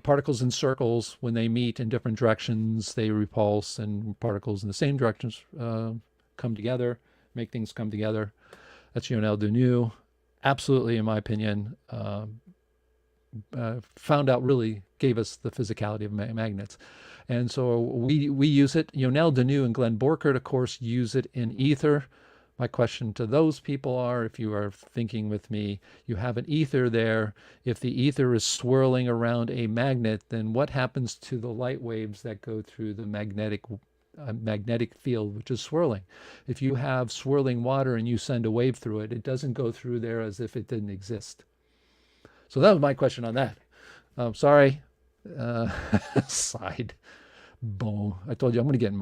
particles in circles, when they meet in different directions, they repulse, and particles in the same directions come together, make things come together. That's Yonel Denou. Absolutely, in my opinion, found out, really gave us the physicality of magnets. And so we use it. Yonel Denou and Glenn Borkert, of course, use it in ether. My question to those people are, if you are thinking with me, you have an ether there. If the ether is swirling around a magnet, then what happens to the light waves that go through the magnetic field, which is swirling? If you have swirling water and you send a wave through it, it doesn't go through there as if it didn't exist. So that was my question on that. Sorry. Side. Bon. I told you I'm going to get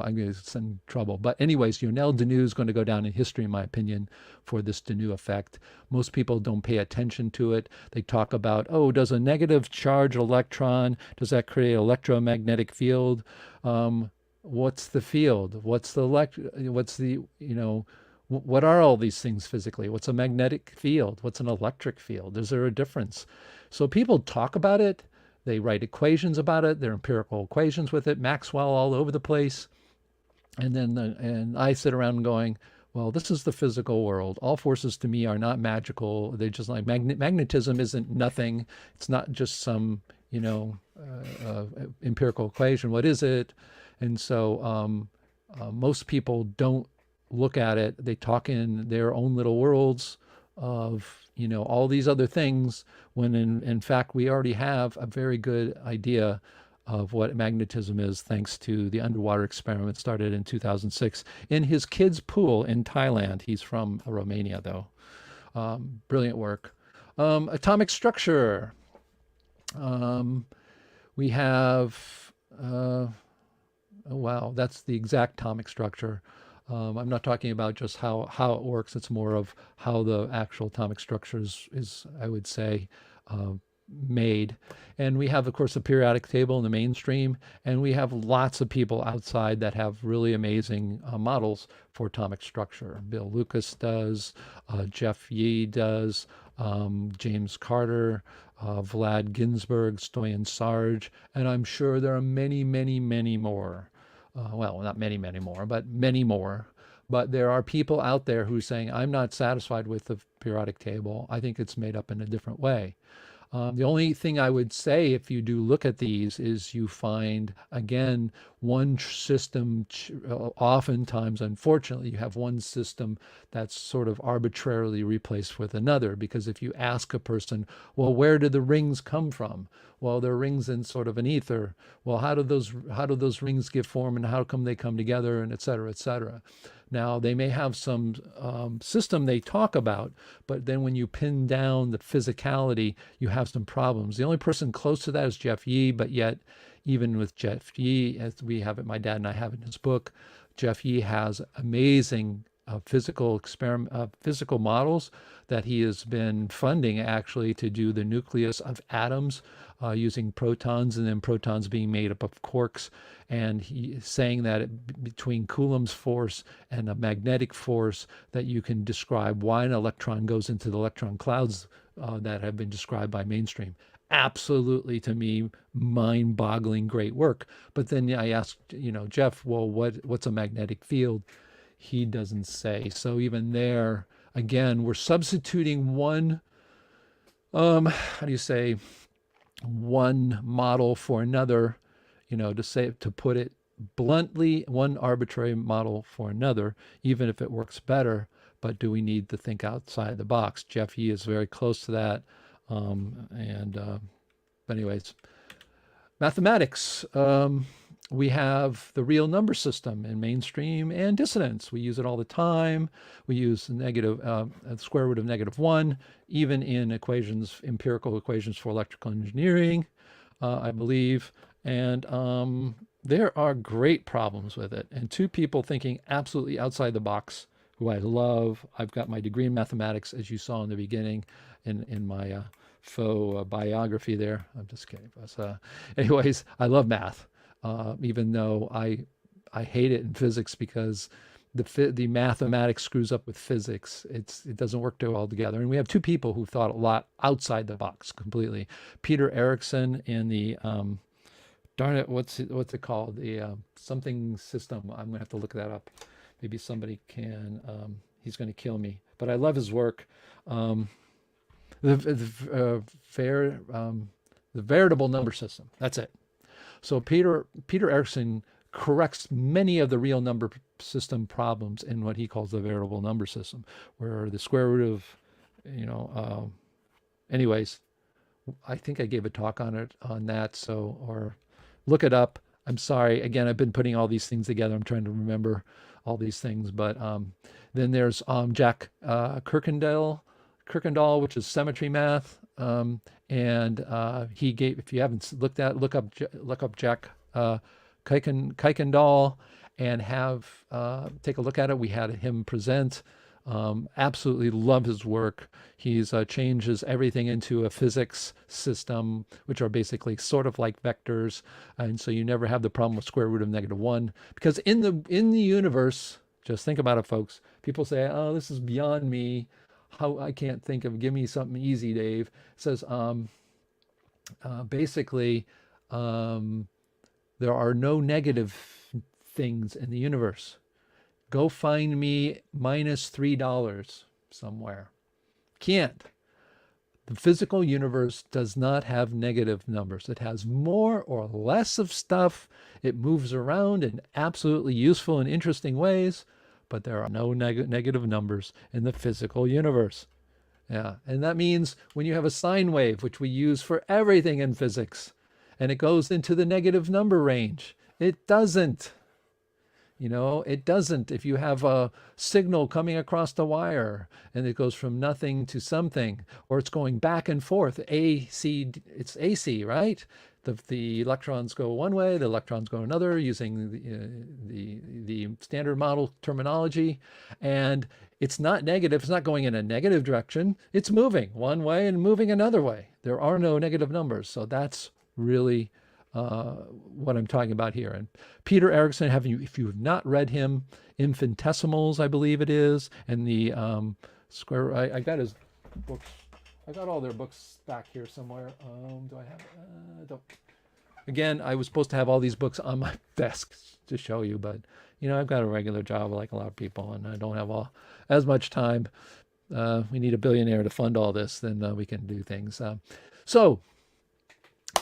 in trouble. But anyways, Yonel Denou is going to go down in history, in my opinion, for this Denou effect. Most people don't pay attention to it. They talk about, oh, does a negative charged electron, does that create an electromagnetic field? What's the field? What are all these things physically? What's a magnetic field? What's an electric field? Is there a difference? So people talk about it. They write equations about it. They're empirical equations with it. Maxwell all over the place. And then and I sit around going, well, this is the physical world. All forces to me are not magical. They just like magnetism isn't nothing. It's not just some empirical equation. What is it? And so most people don't look at it. They talk in their own little worlds of all these other things, when in fact we already have a very good idea of what magnetism is, thanks to the underwater experiment started in 2006 in his kids' pool in Thailand. He's from Romania, though. Brilliant work. Atomic structure. We have, oh wow, that's the exact atomic structure. I'm not talking about just how it works. It's more of how the actual atomic structure is I would say, made. And we have, of course, the periodic table in the mainstream, and we have lots of people outside that have really amazing models for atomic structure. Bill Lucas does, Jeff Yee does, James Carter, Vlad Ginsburg, Stoyan Sarge, and I'm sure there are many, many, many more. Well, not many, many more, but many more. But there are people out there who are saying, I'm not satisfied with the periodic table. I think it's made up in a different way. The only thing I would say, if you do look at these, is you find, again, one system, oftentimes, unfortunately, you have one system that's sort of arbitrarily replaced with another. Because if you ask a person, well, where did the rings come from? Well, they're rings in sort of an ether. Well, how do those rings give form, and how come they come together, and et cetera, et cetera. Now, they may have some system they talk about, but then when you pin down the physicality, you have some problems. The only person close to that is Jeff Yee, but yet, even with Jeff Yee, as we have it, my dad and I have it in his book, Jeff Yee has amazing physical models that he has been funding, actually, to do the nucleus of atoms using protons, and then protons being made up of quarks. And he's saying that between Coulomb's force and a magnetic force, that you can describe why an electron goes into the electron clouds that have been described by mainstream. Absolutely, to me, mind-boggling great work. But then I asked, Jeff, well, what's a magnetic field? He doesn't say. So even there, again, we're substituting one, how do you say, one model for another, to put it bluntly, one arbitrary model for another, even if it works better. But do we need to think outside the box? Jeff Yee is very close to that. But anyways, mathematics. we have the real number system in mainstream and dissonance. We use it all the time. We use the square root of -1, even in equations, empirical equations for electrical engineering, I believe. And there are great problems with it. And two people thinking absolutely outside the box, who I love. I've got my degree in mathematics, as you saw in the beginning, in my faux biography there. I'm just kidding. But, anyways, I love math, even though I hate it in physics because the mathematics screws up with physics. It doesn't work too well together. And we have two people who thought a lot outside the box completely. Peter Erickson in the darn it, what's it called? The something system. I'm gonna have to look that up. Maybe somebody can. He's going to kill me, but I love his work. The veritable number system. That's it. So Peter Erickson corrects many of the real number system problems in what he calls the veritable number system, where the square root of, anyways, I think I gave a talk on that. So, or look it up. I'm sorry. Again, I've been putting all these things together. I'm trying to remember all these things. But then there's Jack Kirkendall, which is symmetry math. And he gave, if you haven't look up Jack Kuykendall and take a look at it. We had him present. Absolutely love his work. He's changes everything into a physics system, which are basically sort of like vectors, and so you never have the problem with square root of -1, because in the universe, just think about it, folks. People say, "Oh, this is beyond me. How I can't think of. Give me something easy, Dave." It says basically there are no negative things in the universe. Go find me -$3 somewhere. Can't. The physical universe does not have negative numbers. It has more or less of stuff. It moves around in absolutely useful and interesting ways, but there are no negative numbers in the physical universe. Yeah, and that means when you have a sine wave, which we use for everything in physics, and it goes into the negative number range, it doesn't. It doesn't. If you have a signal coming across the wire and it goes from nothing to something, or it's going back and forth, it's AC, right? The electrons go one way, the electrons go another, using the standard model terminology, and it's not negative. It's not going in a negative direction. It's moving one way and moving another way. There are no negative numbers, so that's really what I'm talking about here. And Peter Erickson, if you have not read him, Infinitesimals, I believe it is, and the square. I got his books. I got all their books back here somewhere. Do I have? Don't. Again, I was supposed to have all these books on my desk to show you, but I've got a regular job like a lot of people, and I don't have as much time. We need a billionaire to fund all this, then we can do things. So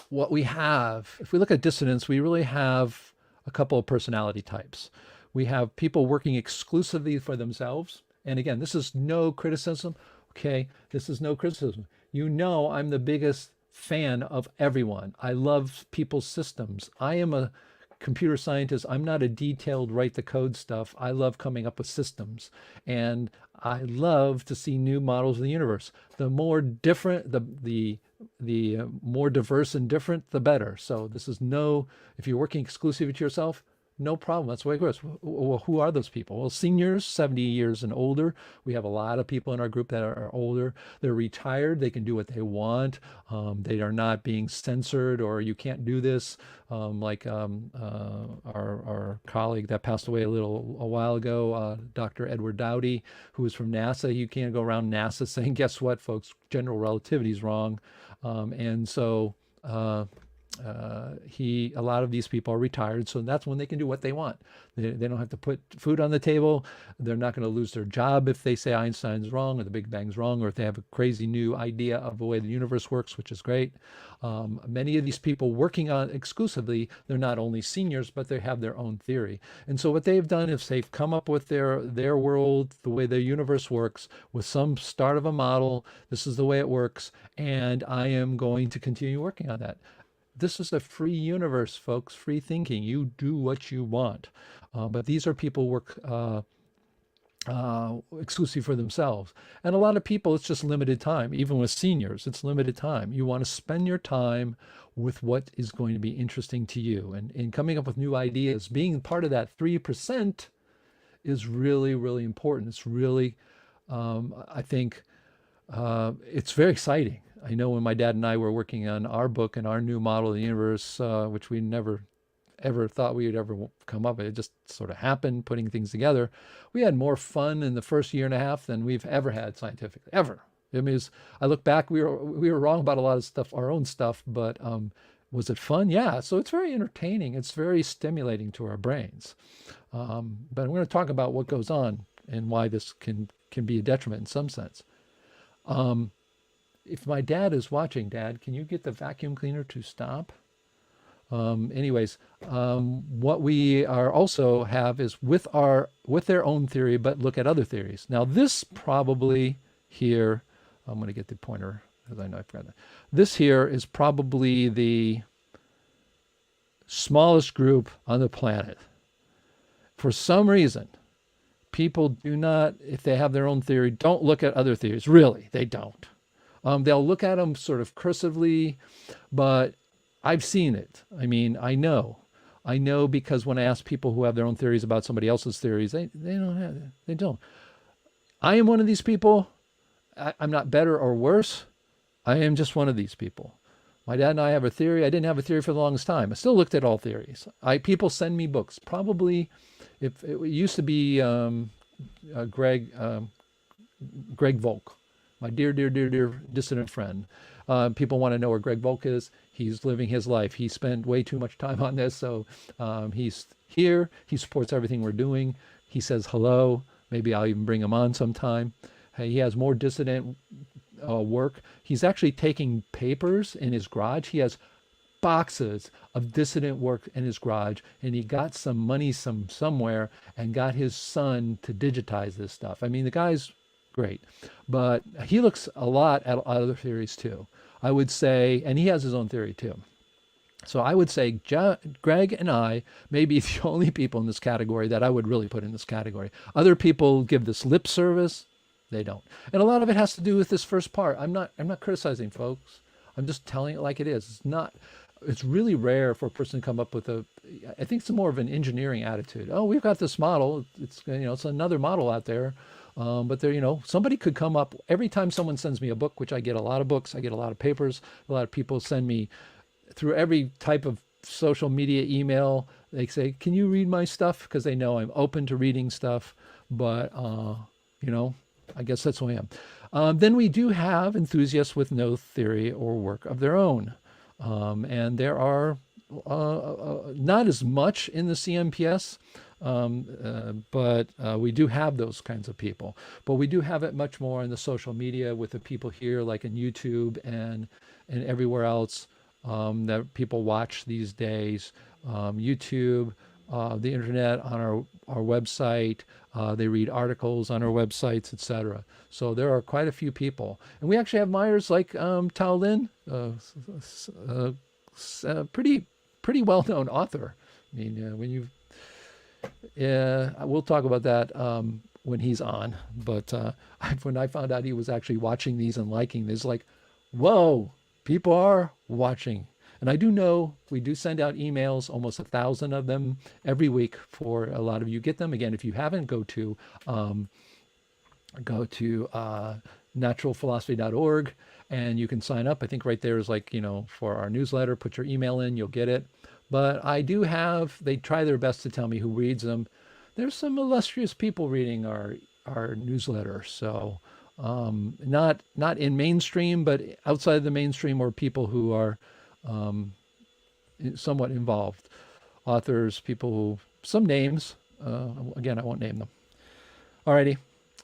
what we have, if we look at dissonance, we really have a couple of personality types. We have people working exclusively for themselves. And again, this is no criticism. Okay, this is no criticism. I'm the biggest fan of everyone. I love people's systems. I am a computer scientist. I'm not a detailed write the code stuff. I love coming up with systems. And I love to see new models of the universe. The more different, the more diverse and different, the better. So this is if you're working exclusively to yourself, no problem. That's the way it goes. Well, who are those people? Well, seniors, 70 years and older. We have a lot of people in our group that are older. They're retired. They can do what they want. They are not being censored, or you can't do this. Like our colleague that passed away a while ago, Dr. Edward Dowdy, who was from NASA. You can't go around NASA saying, guess what, folks, general relativity is wrong. And so a lot of these people are retired, so that's when they can do what they want. They don't have to put food on the table. They're not going to lose their job if they say Einstein's wrong or the Big Bang's wrong, or if they have a crazy new idea of the way the universe works, which is great. Many of these people working on exclusively, they're not only seniors, but they have their own theory. And so what they've done is they've come up with their world, the way their universe works, with some start of a model. This is the way it works, and I am going to continue working on that. This is a free universe, folks, free thinking. You do what you want. But these are people who work exclusively for themselves. And a lot of people, it's just limited time. Even with seniors, it's limited time. You want to spend your time with what is going to be interesting to you. And in coming up with new ideas, being part of that 3% is really, really important. It's really, I think, it's very exciting. I know when my dad and I were working on our book and our new model of the universe, which we never ever thought we would ever come up with. It just sort of happened, putting things together. We had more fun in the first year and a half than we've ever had scientifically, ever. I mean, I look back, we were wrong about a lot of stuff, our own stuff, but was it fun? Yeah. So it's very entertaining. It's very stimulating to our brains. But I'm going to talk about what goes on and why this can be a detriment in some sense. If my dad is watching, Dad, can you get the vacuum cleaner to stop? Anyways, what we are also have is with their own theory, but look at other theories. Now this probably here, I'm going to get the pointer because I know I forgot that. This here is probably the smallest group on the planet. For some reason, people do not, if they have their own theory, don't look at other theories. Really, they don't. They'll look at them sort of cursively, but I've seen it. I mean, I know because when I ask people who have their own theories about somebody else's theories, they don't. I am one of these people. I'm not better or worse. I am just one of these people. My dad and I have a theory. I didn't have a theory for the longest time. I still looked at all theories. People send me books. Probably, if it used to be Greg Volk, my dear dissident friend. People want to know where Greg Volk is. He's living his life. He spent way too much time on this, so he's here. He supports everything we're doing. He says hello. Maybe I'll even bring him on sometime. He has more dissident work. He's actually taking papers in his garage. He has boxes of dissident work in his garage, and he got some money somewhere and got his son to digitize this stuff. I mean, the guy's great, but he looks a lot at other theories too. I would say, and he has his own theory too. So I would say Greg and I may be the only people in this category that I would really put in this category. Other people give this lip service. They don't. And a lot of it has to do with this first part. I'm not criticizing, folks. I'm just telling it like it is. It's really rare for a person to come up with I think it's more of an engineering attitude. Oh, we've got this model. It's another model out there. But there, somebody could come up every time someone sends me a book, which I get a lot of books, I get a lot of papers, a lot of people send me through every type of social media email. They say, can you read my stuff? Because they know I'm open to reading stuff, but, I guess that's who I am. Then we do have enthusiasts with no theory or work of their own. And there are not as much in the CMPS, but we do have those kinds of people. But we do have it much more in the social media with the people here, like in YouTube and everywhere else that people watch these days. YouTube, the internet, on our website. They read articles on our websites, etc. So there are quite a few people. And we actually have Myers like Tao Lin, pretty well-known author. I mean, we'll talk about that when he's on. But when I found out he was actually watching these and liking this, like, whoa, people are watching. And I do know we do send out emails, almost 1,000 of them every week. For a lot of you get them. Again, if you haven't, go to naturalphilosophy.org and you can sign up. I think right there is like, for our newsletter, put your email in, you'll get it. But I do they try their best to tell me who reads them. There's some illustrious people reading our newsletter. So not in mainstream, but outside the mainstream, or people who are somewhat involved. Authors, people some names. Again, I won't name them. Alrighty.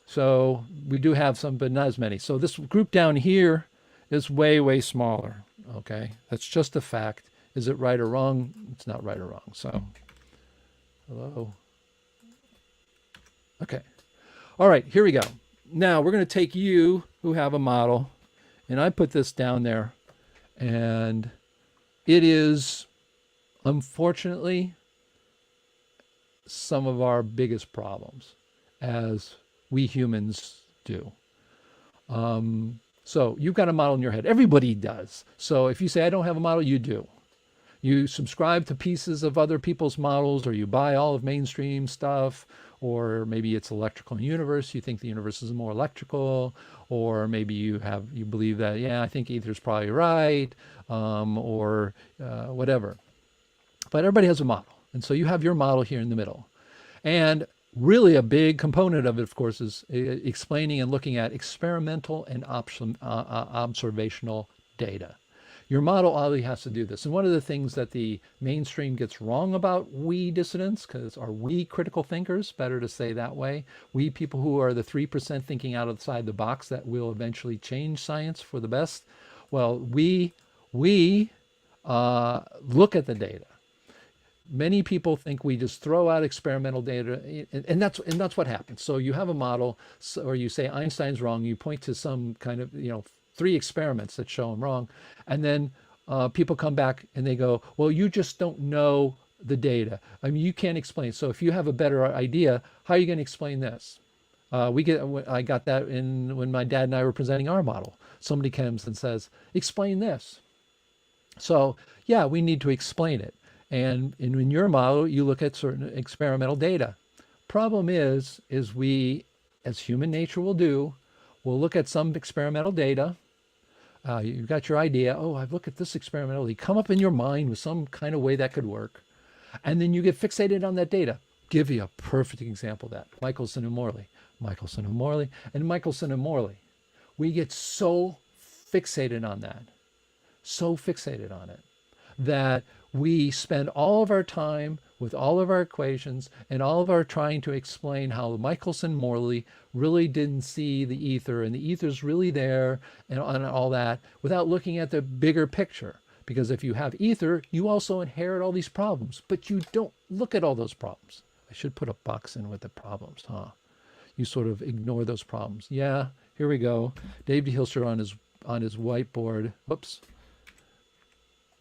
So we do have some, but not as many. So this group down here is way, way smaller. Okay. That's just a fact. Is it right or wrong? It's not right or wrong. So, hello. Okay. All right, here we go. Now we're going to take you who have a model, and I put this down there, and it is, unfortunately, some of our biggest problems as we humans do. So you've got a model in your head. Everybody does. So if you say, I don't have a model, you do. You subscribe to pieces of other people's models, or you buy all of mainstream stuff, or maybe it's electrical universe. You think the universe is more electrical, or maybe you believe that, yeah, I think ether's probably right, or whatever. But everybody has a model. And so you have your model here in the middle. And really a big component of it, of course, is explaining and looking at experimental and observational data. Your model always has to do this. And one of the things that the mainstream gets wrong about we dissidents, because are we critical thinkers, better to say that way, we people who are the 3% thinking outside the box that will eventually change science for the best, well, we look at the data. Many people think we just throw out experimental data, and that's what happens. So you have a model, or you say Einstein's wrong. You point to some kind of 3 experiments that show him wrong, and then people come back and they go, "Well, you just don't know the data. I mean, you can't explain." So if you have a better idea, how are you going to explain this? I got that when my dad and I were presenting our model. Somebody comes and says, "Explain this." So yeah, we need to explain it. And in your model, you look at certain experimental data. Problem is we, as human nature will do, we'll look at some experimental data. You've got your idea. Oh, I've looked at this experimentally. Come up in your mind with some kind of way that could work. And then you get fixated on that data. Give you a perfect example of that. Michelson and Morley. We get so fixated on that. That we spend all of our time with all of our equations and all of our trying to explain how Michelson-Morley really didn't see the ether, and the ether's really there, and all that, without looking at the bigger picture. Because if you have ether, you also inherit all these problems, but you don't look at all those problems. I should put a box in with the problems, huh? You sort of ignore those problems. Yeah, here we go. Dave D. Hilster on his whiteboard. Whoops.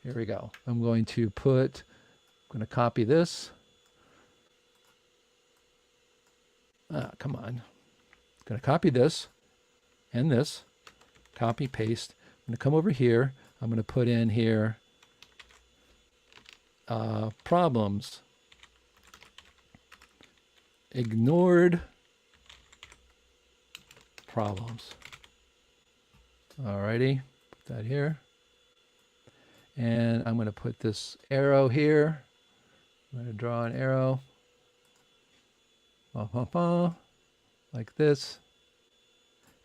Here we go. I'm going to copy this. Come on. I'm going to copy this and this. Copy, paste. I'm going to come over here. I'm going to put in here problems. Ignored problems. Alrighty. Put that here. And I'm going to put this arrow here. I'm going to draw an arrow. Like this.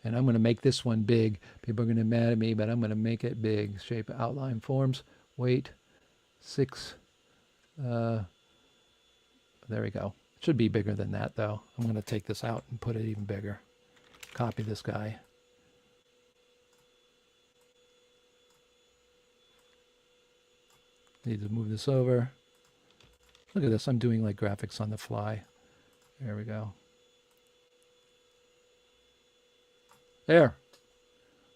And I'm going to make this one big. People are going to be mad at me, but I'm going to make it big. Shape, outline, forms. Weight, 6. There we go. It should be bigger than that, though. I'm going to take this out and put it even bigger. Copy this guy. Need to move this over. Look at this. I'm doing like graphics on the fly. There we go. There.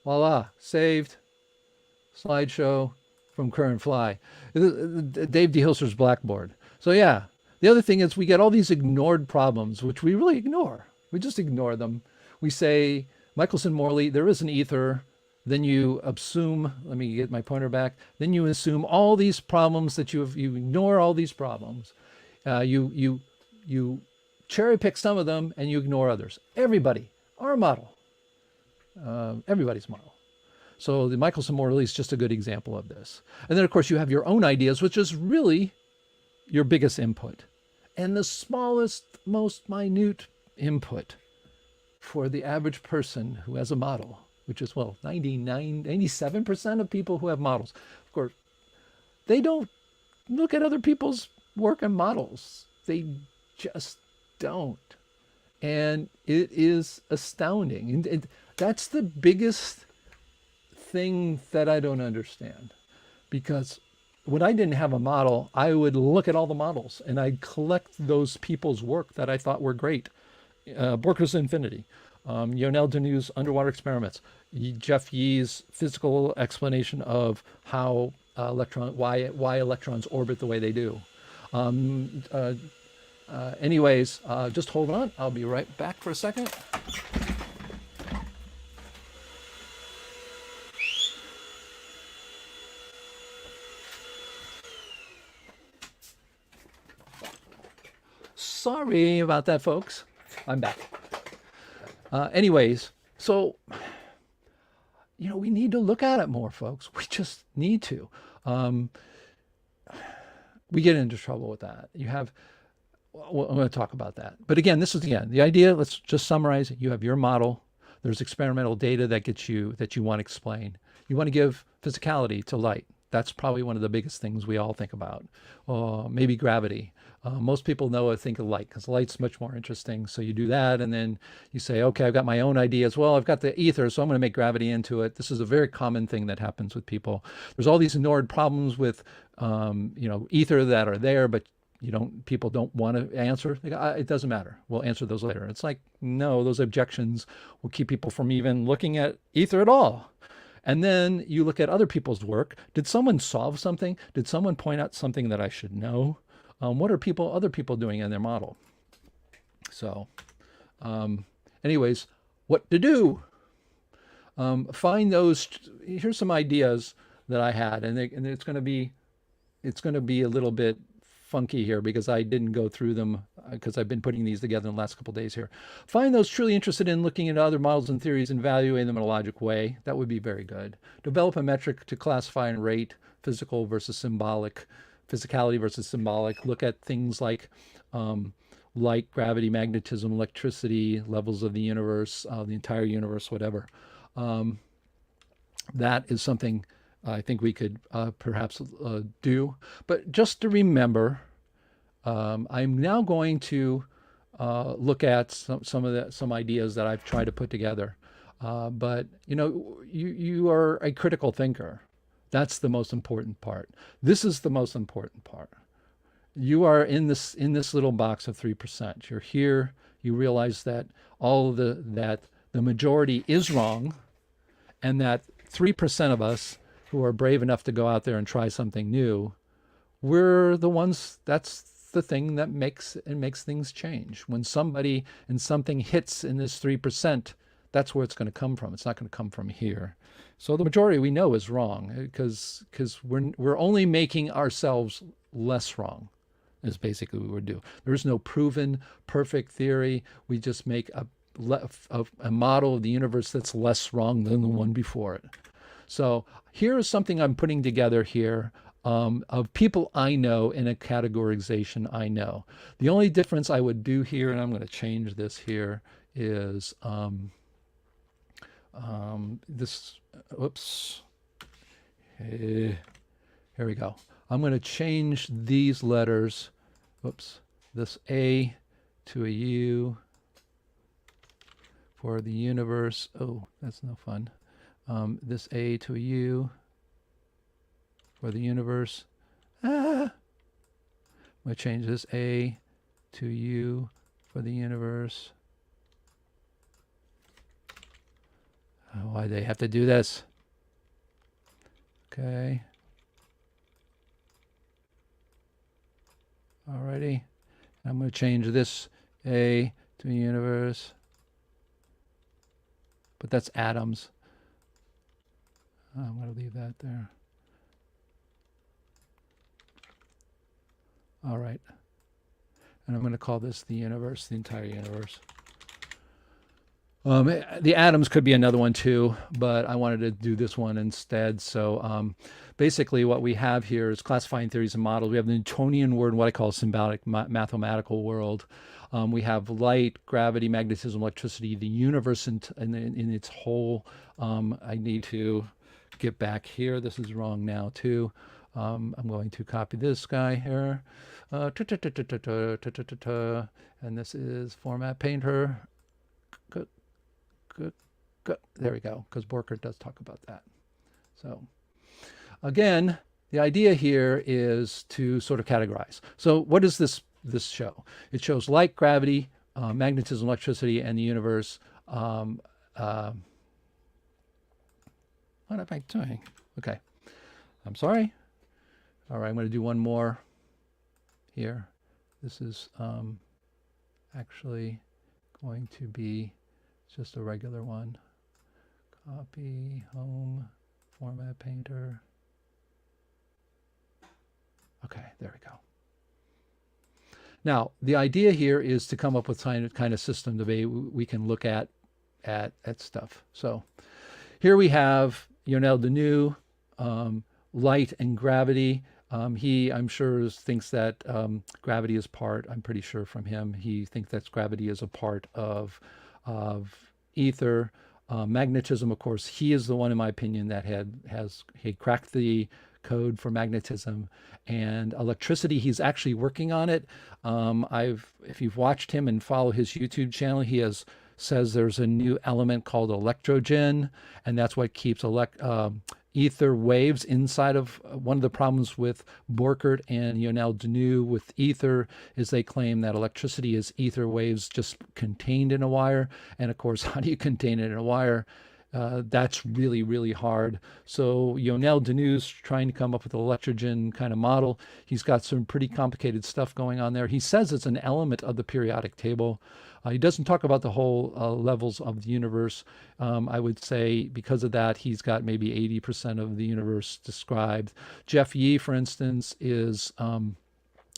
Voila. Saved. Slideshow from current fly. Dave D. Hilster's Blackboard. So yeah. The other thing is we get all these ignored problems, which we really ignore. We just ignore them. We say, Michelson-Morley, there is an ether. Then you assume, let me get my pointer back. Then you assume all these problems that you ignore all these problems. You cherry pick some of them and you ignore others. Everybody, our model, everybody's model. So the Michelson-Morley is just a good example of this. And then of course you have your own ideas, which is really your biggest input. And the smallest, most minute input for the average person who has a model, which is, 97% of people who have models. Of course, they don't look at other people's work and models. They just don't. And it is astounding. And that's the biggest thing that I don't understand. Because when I didn't have a model, I would look at all the models and I'd collect those people's work that I thought were great. Borcher's Infinity, Yonel Deneu's Underwater Experiments, Jeff Yee's physical explanation of how why electrons orbit the way they do. Um, uh, Anyways, just hold on. I'll be right back for a second. Sorry about that, folks. I'm back. Anyways, so we need to look at it more, folks. We just need to. We get into trouble with that. Well, I'm going to talk about that. But again, this is the idea. Let's just summarize. You have your model. There's experimental data that you want to explain. You want to give physicality to light. That's probably one of the biggest things we all think about. Maybe gravity. Most people think of light because light's much more interesting. So you do that, and then you say, okay, I've got my own ideas. Well, I've got the ether, so I'm going to make gravity into it. This is a very common thing that happens with people. There's all these ignored problems with, ether that are there, but people don't want to answer. They go, it doesn't matter. We'll answer those later. It's like, no, those objections will keep people from even looking at ether at all. And then you look at other people's work. Did someone solve something? Did someone point out something that I should know? What are other people doing in their model? So, anyways, what to do? Find those. Here's some ideas that I had, and it's going to be a little bit funky here because I didn't go through them because I've been putting these together in the last couple of days here. Find those truly interested in looking into other models and theories and evaluating them in a logic way. That would be very good. Develop a metric to classify and rate physical versus symbolic, physicality versus symbolic. Look at things like light, gravity, magnetism, electricity, levels of the universe, the entire universe, whatever. That is something I think we could perhaps do. But just to remember, I'm now going to look at some ideas that I've tried to put together. But you are a critical thinker. That's the most important part. This is the most important part. You are in this little box of 3%. You're here. You realize that that the majority is wrong, and that 3% of us who are brave enough to go out there and try something new, we're the ones. That's the thing that makes things change. When somebody and something hits in this 3%, that's where it's going to come from. It's not going to come from here. So the majority we know is wrong because we're only making ourselves less wrong, is basically what we would do. There is no proven perfect theory. We just make a model of the universe that's less wrong than the one before it. So here is something I'm putting together here of people I know in a categorization I know. The only difference I would do here, and I'm going to change this here, is this, oops, here we go. I'm going to change these letters, oops, this A to a U for the universe. Oh, that's no fun. This A to a U for the universe. I'm going to change this A to U for the universe. Why they have to do this? Okay. Alrighty. I'm going to change this A to the universe. But that's atoms. I'm going to leave that there. All right. And I'm going to call this the universe, the entire universe. The atoms could be another one too, but I wanted to do this one instead. So basically what we have here is classifying theories and models. We have the Newtonian world, what I call a symbolic mathematical world. We have light, gravity, magnetism, electricity, the universe in its whole. I need to get back here. This is wrong now too. I'm going to copy this guy here. And this is Format Painter. Good. There we go, because Borker does talk about that. So again, the idea here is to sort of categorize. So what does this show? It shows light, gravity, magnetism, electricity, and the universe. What am I doing? Okay. I'm sorry. All right, I'm going to do one more here. This is actually going to be just a regular one. Copy, home, format painter. Okay, there we go. Now, the idea here is to come up with kind of system that we can look at stuff. So here we have Lionel Denis, light and gravity. He, I'm sure, thinks that gravity is part, I'm pretty sure from him, he thinks that gravity is a part of ether. Magnetism, of course, he is the one, in my opinion, that he cracked the code for magnetism. And electricity, he's actually working on it. If you've watched him and follow his YouTube channel, says there's a new element called electrogen, and that's what keeps ether waves inside of. One of the problems with Borkert and Lionel Denis with ether is they claim that electricity is ether waves just contained in a wire. And of course, how do you contain it in a wire? That's really, really hard. So Lionel Denis trying to come up with an electrogen kind of model. He's got some pretty complicated stuff going on there. He says it's an element of the periodic table. He doesn't talk about the whole levels of the universe. I would say because of that, he's got maybe 80% of the universe described. Jeff Yee, for instance, is in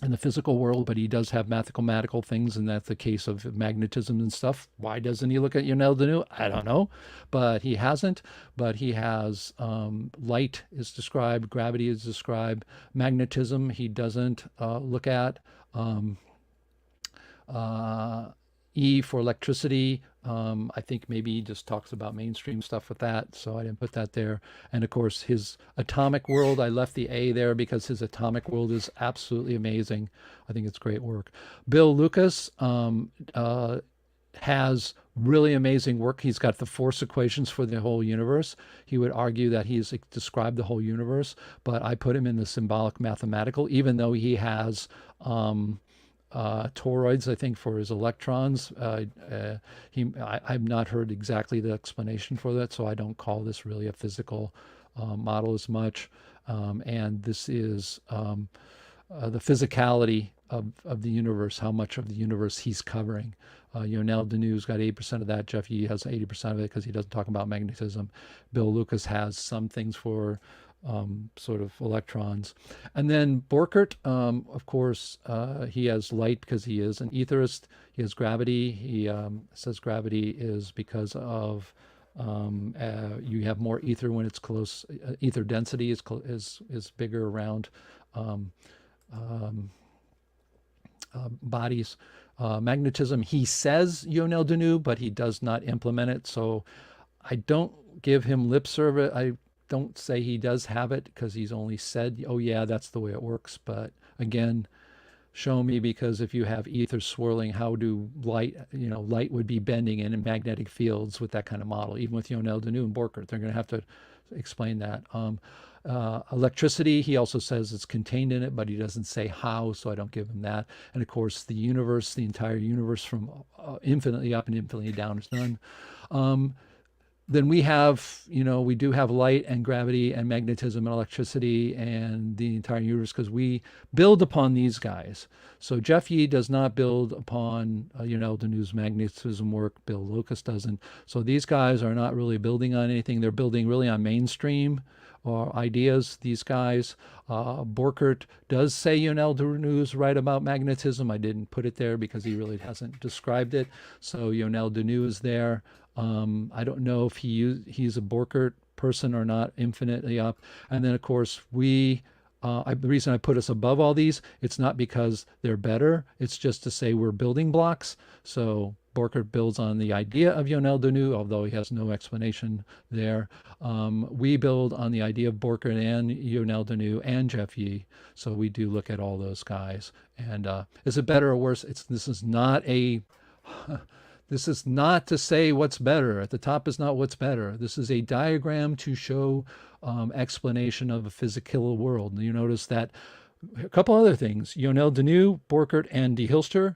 the physical world, but he does have mathematical things, and that's the case of magnetism and stuff. Why doesn't he look at Lionel Denis? I don't know, but he hasn't. But he has light is described, gravity is described, magnetism he doesn't look at. E for electricity, I think maybe he just talks about mainstream stuff with that, so I didn't put that there. And of course, his atomic world, I left the A there because his atomic world is absolutely amazing. I think it's great work. Bill Lucas has really amazing work. He's got the force equations for the whole universe. He would argue that he's described the whole universe, but I put him in the symbolic mathematical, even though he has toroids, I think, for his electrons. I've not heard exactly the explanation for that, so I don't call this really a physical model as much. And this is the physicality of the universe, how much of the universe he's covering. Lionel Denis got 80% of that. Jeff Yee has 80% of it because he doesn't talk about magnetism. Bill Lucas has some things for sort of electrons. And then Borkert, of course, he has light because he is an etherist. He has gravity. He says gravity is because of you have more ether when it's close. Ether density is bigger around bodies. Magnetism, he says Lionel Denis, but he does not implement it. So I don't give him lip service. I don't say he does have it because he's only said, oh yeah, that's the way it works. But again, show me, because if you have ether swirling, how do light would be bending in magnetic fields with that kind of model, even with Lionel Denis and Borkert. They're going to have to explain that. Electricity, he also says it's contained in it, but he doesn't say how, so I don't give him that. And of course, the universe, the entire universe from infinitely up and infinitely down is none. Then we have, we do have light and gravity and magnetism and electricity and the entire universe because we build upon these guys. So Jeff Yee does not build upon, Lionel Denis' magnetism work. Bill Lucas doesn't. So these guys are not really building on anything. They're building really on mainstream or ideas, these guys. Borkert does say Lionel Denis right about magnetism. I didn't put it there because he really hasn't described it. So Lionel Denis is there. I don't know if he's a Borkert person or not, infinitely up. And then, of course, the reason I put us above all these, it's not because they're better. It's just to say we're building blocks. So Borkert builds on the idea of Lionel Denis, although he has no explanation there. We build on the idea of Borkert and Lionel Denis and Jeff Yee. So we do look at all those guys. And is it better or worse? This is not to say what's better. At the top is not what's better. This is a diagram to show explanation of a physical world. And you notice that a couple other things. Lionel Denis, Borkert, and de Hilster,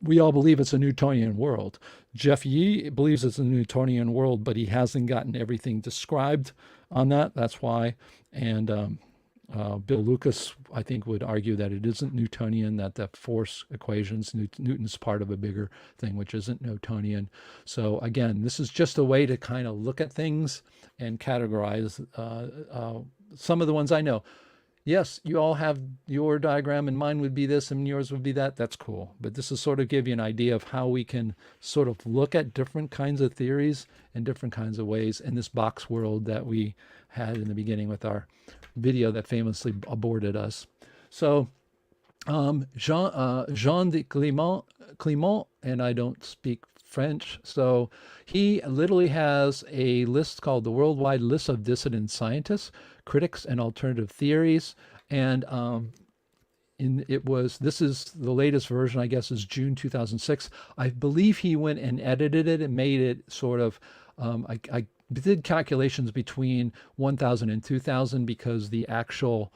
we all believe it's a Newtonian world. Jeff Yee believes it's a Newtonian world, but he hasn't gotten everything described on that. That's why. And Bill Lucas, I think, would argue that it isn't Newtonian, that the force equations, Newton's part of a bigger thing, which isn't Newtonian. So again, this is just a way to kind of look at things and categorize some of the ones I know. Yes, you all have your diagram and mine would be this and yours would be that. That's cool. But this is sort of give you an idea of how we can sort of look at different kinds of theories in different kinds of ways in this box world that we had in the beginning with our video that famously aborted us. So Jean de Clément, and I don't speak French, so he literally has a list called the Worldwide List of Dissident Scientists, Critics, and Alternative Theories. And this is the latest version, I guess, is June 2006. I believe he went and edited it and made it sort of, I did calculations between 1,000 and 2,000 because the actual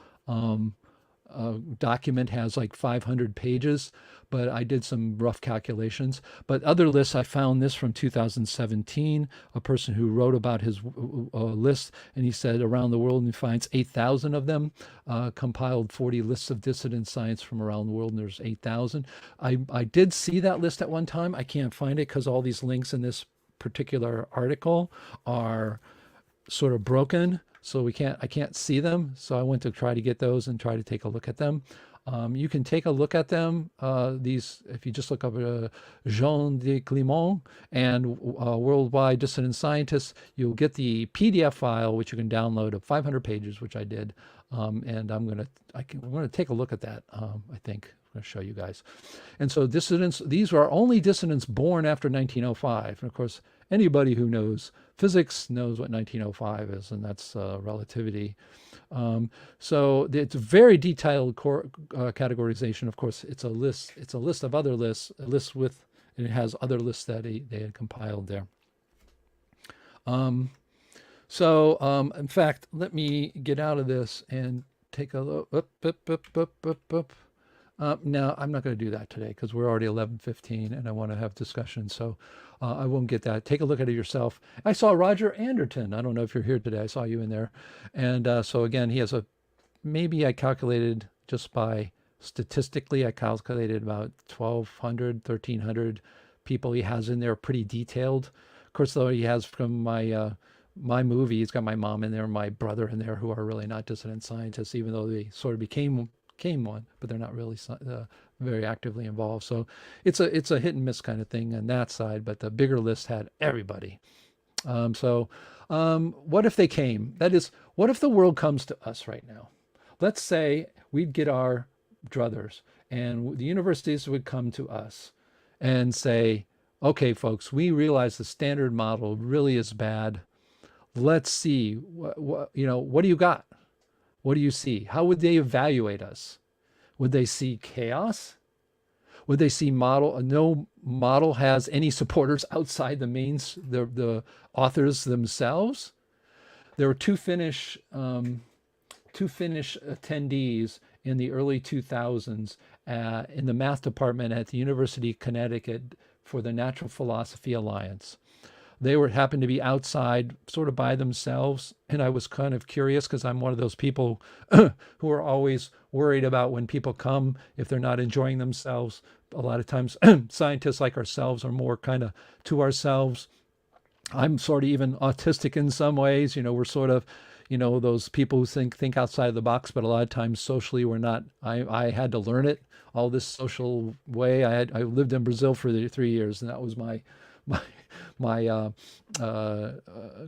document has like 500 pages, but I did some rough calculations. But other lists, I found this from 2017, a person who wrote about his list, and he said around the world, and he finds 8,000 of them, compiled 40 lists of dissident science from around the world, and there's 8,000. I did see that list at one time. I can't find it because all these links in this particular article are sort of broken, so I can't see them. So I went to try to get those and try to take a look at them. You can take a look at them. These, if you just look up Jean de Clément and Worldwide Dissident Scientists, you'll get the PDF file, which you can download of 500 pages, which I did. And I'm gonna take a look at that. I think I'm going to show you guys. And so dissidents, these are only dissidents born after 1905. And of course, anybody who knows physics knows what 1905 is, and that's relativity. So it's a very detailed categorization. Of course, it's a list. It's a list of other lists, a list with, and it has other lists that they had compiled there. In fact, let me get out of this and take a look. Now, I'm not going to do that today because we're already 11:15 and I want to have discussion. So I won't get that. Take a look at it yourself. I saw Roger Anderton. I don't know if you're here today. I saw you in there. And so again, he has maybe I calculated just by statistically, I calculated about 1,200, 1,300 people he has in there, pretty detailed. Of course, though, he has from my movie, he's got my mom in there, my brother in there, who are really not dissident scientists, even though they sort of became one, but they're not really very actively involved. So it's a hit and miss kind of thing on that side, but the bigger list had everybody. What if they came? That is, what if the world comes to us right now? Let's say we'd get our druthers and the universities would come to us and say, okay, folks, we realize the standard model really is bad. Let's see, what do you got? What do you see? How would they evaluate us? Would they see chaos? Would they see no model has any supporters outside the authors themselves? There were two Finnish attendees in the early 2000s in the math department at the University of Connecticut for the Natural Philosophy Alliance. They happened to be outside sort of by themselves. And I was kind of curious because I'm one of those people who are always worried about when people come, if they're not enjoying themselves. A lot of times scientists like ourselves are more kind of to ourselves. I'm sort of even autistic in some ways. We're sort of, those people who think outside the box, but a lot of times socially we're not. I had to learn it, all this social way. I lived in Brazil for 3 years, and that was my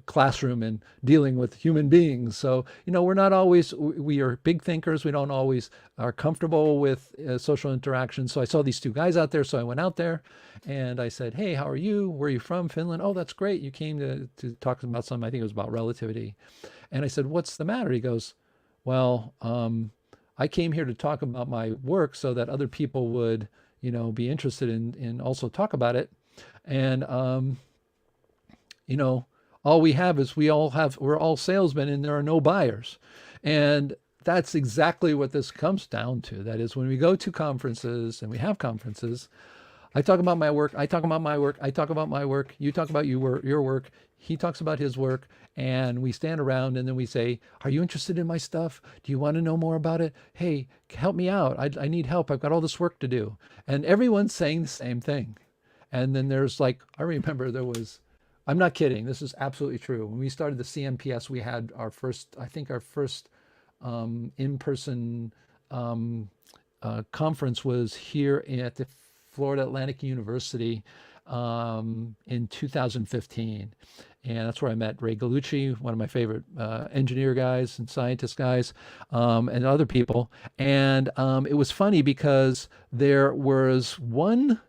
classroom in dealing with human beings. So, we're not always, we are big thinkers. We don't always are comfortable with social interaction. So I saw these two guys out there. So I went out there and I said, hey, how are you? Where are you from? Finland? Oh, that's great. You came to talk about something. I think it was about relativity. And I said, what's the matter? He goes, well, I came here to talk about my work so that other people would, be interested in also talk about it. And, all we have is we're all salesmen and there are no buyers. And that's exactly what this comes down to. That is, when we go to conferences and we have conferences, I talk about my work. I talk about my work. I talk about my work. You talk about your work. He talks about his work. And we stand around and then we say, are you interested in my stuff? Do you want to know more about it? Hey, help me out. I need help. I've got all this work to do. And everyone's saying the same thing. And then there's like, I remember there was, I'm not kidding. This is absolutely true. When we started the CMPS, we had our first, I think our first in-person conference was here at the Florida Atlantic University in 2015. And that's where I met Ray Gallucci, one of my favorite engineer guys and scientist guys, and other people. And it was funny because there was one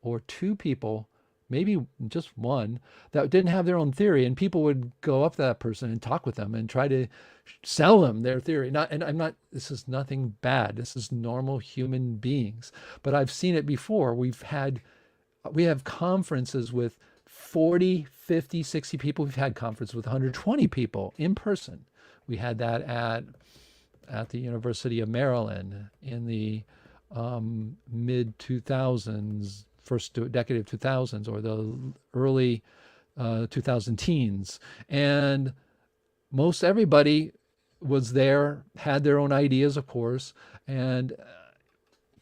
or two people, maybe just one, that didn't have their own theory, and people would go up to that person and talk with them and try to sell them their theory. Not, and I'm not, this is nothing bad. This is normal human beings. But I've seen it before. We have conferences with 40, 50, 60 people. We've had conferences with 120 people in person. We had that at the University of Maryland in the mid 2000s, first decade of 2000s, or the early 2000 teens. And most everybody was there, had their own ideas, of course. And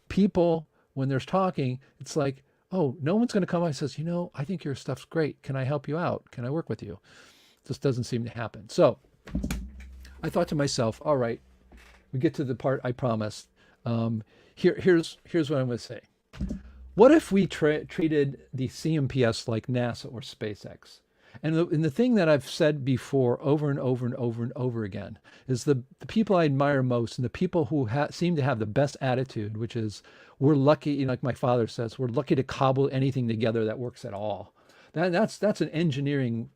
people, when they're talking, it's like, oh, no one's going to come and says, I think your stuff's great. Can I help you out? Can I work with you? This doesn't seem to happen. So I thought to myself, all right, we get to the part I promised. Here's what I'm going to say. What if we treated the CMPS like NASA or SpaceX? And the thing that I've said before over and over and over and over again is the people I admire most and the people who seem to have the best attitude, which is we're lucky, like my father says, we're lucky to cobble anything together that works at all. That's an engineering,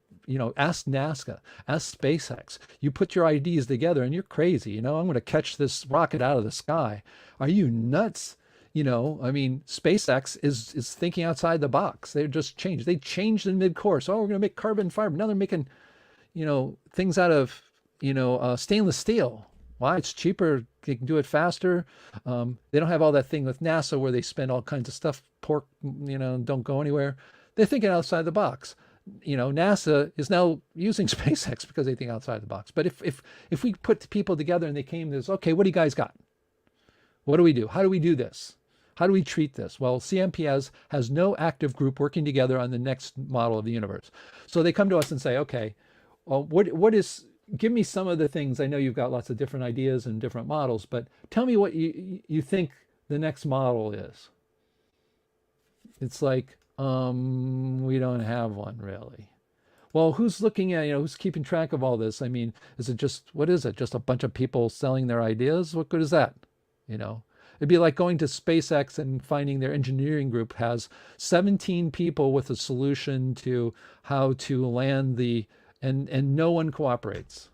ask NASA, ask SpaceX. You put your ideas together and you're crazy. I'm going to catch this rocket out of the sky. Are you nuts? SpaceX is thinking outside the box. They just changed. They changed in mid-course. Oh, we're going to make carbon fiber. Now they're making, things out of, stainless steel. Why? It's cheaper. They can do it faster. They don't have all that thing with NASA where they spend all kinds of stuff, don't go anywhere. They're thinking outside the box. NASA is now using SpaceX because they think outside the box. But if we put people together and they came to this, okay, what do you guys got? What do we do? How do we do this? How do we treat this? Well, CMPS has no active group working together on the next model of the universe. So they come to us and say, okay, well, give me some of the things. I know you've got lots of different ideas and different models, but tell me what you think the next model is. It's like, we don't have one really. Well, who's looking at, who's keeping track of all this? Is it just, what is it? Just a bunch of people selling their ideas? What good is that? It'd be like going to SpaceX and finding their engineering group has 17 people with a solution to how to land and no one cooperates.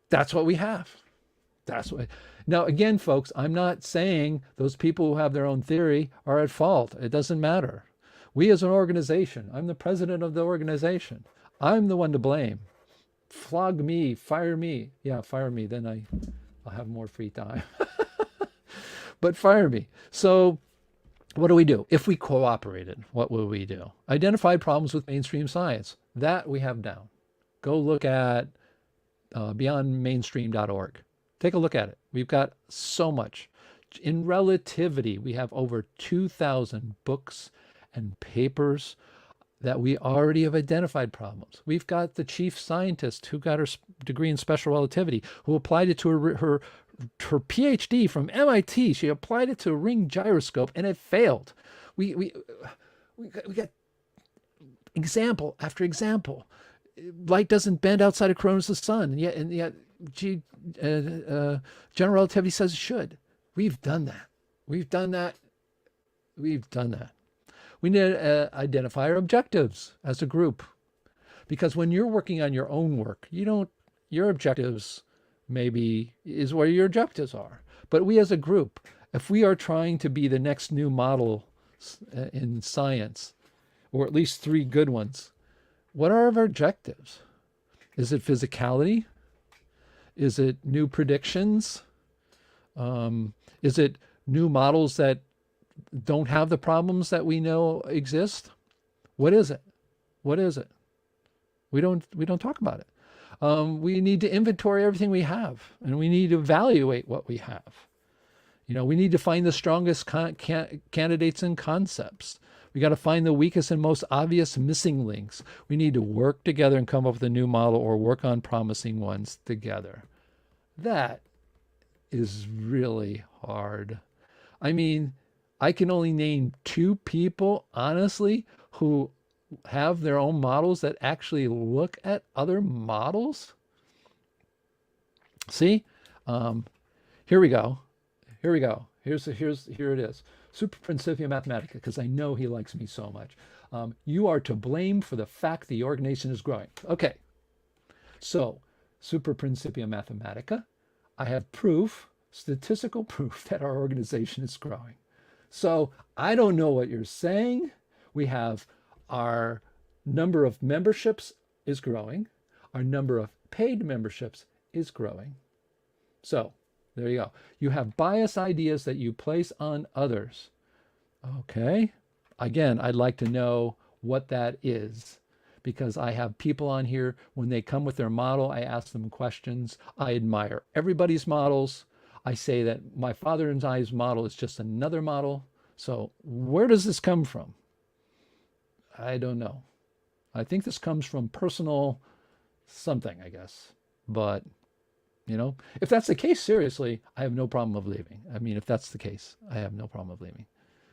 That's what we have. Now, again, folks, I'm not saying those people who have their own theory are at fault. It doesn't matter. We as an organization, I'm the president of the organization. I'm the one to blame. Flog me, fire me. Yeah, fire me. Then I'll have more free time. But fire me. So what do we do? If we cooperated, what will we do? Identified problems with mainstream science. That we have down. Go look at beyondmainstream.org. Take a look at it. We've got so much. In relativity, we have over 2,000 books and papers that we already have identified problems. We've got the chief scientist who got her degree in special relativity, who applied it to her PhD from MIT. She applied it to a ring gyroscope and it failed. We got example after example. Light doesn't bend outside of Cronus the sun, and yet general relativity says it should. We've done that. We've done that. We need to identify our objectives as a group, because when you're working on your own work, your objectives maybe is where your objectives are. But we as a group, if we are trying to be the next new model in science, or at least three good ones, what are our objectives? Is it physicality? Is it new predictions? Is it new models that don't have the problems that we know exist? What is it? What is it? We don't talk about it. We need to inventory everything we have, and we need to evaluate what we have. We need to find the strongest candidates and concepts. We got to find the weakest and most obvious missing links. We need to work together and come up with a new model or work on promising ones together. That is really hard. I mean, I can only name 2 people, honestly, who have their own models that actually look at other models. See, here we go. Here we go. Here it is. Super Principia Mathematica, because I know he likes me so much. You are to blame for the fact the organization is growing. Okay, so Super Principia Mathematica, I have proof, statistical proof that our organization is growing. So I don't know what you're saying. We have our number of memberships is growing. Our number of paid memberships is growing. So there you go. You have biased ideas that you place on others. Okay. Again, I'd like to know what that is, because I have people on here, when they come with their model, I ask them questions. I admire everybody's models. I say that my father and I's model is just another model. So where does this come from? I don't know. I think this comes from personal something, I guess. But if that's the case, seriously, I have no problem of leaving. I mean, if that's the case, I have no problem of leaving.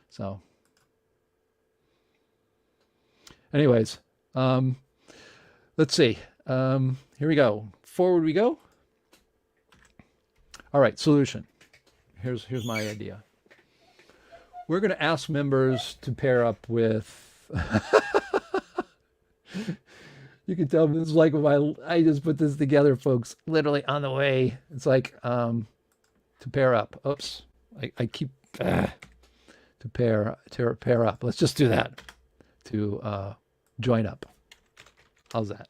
So anyways, let's see. Here we go. Forward we go. All right, solution. Here's my idea. We're going to ask members to pair up with you can tell this is like I just put this together, folks, literally on the way. It's like to pair up. Oops. I keep to pair up. Let's just do that. To join up. How's that?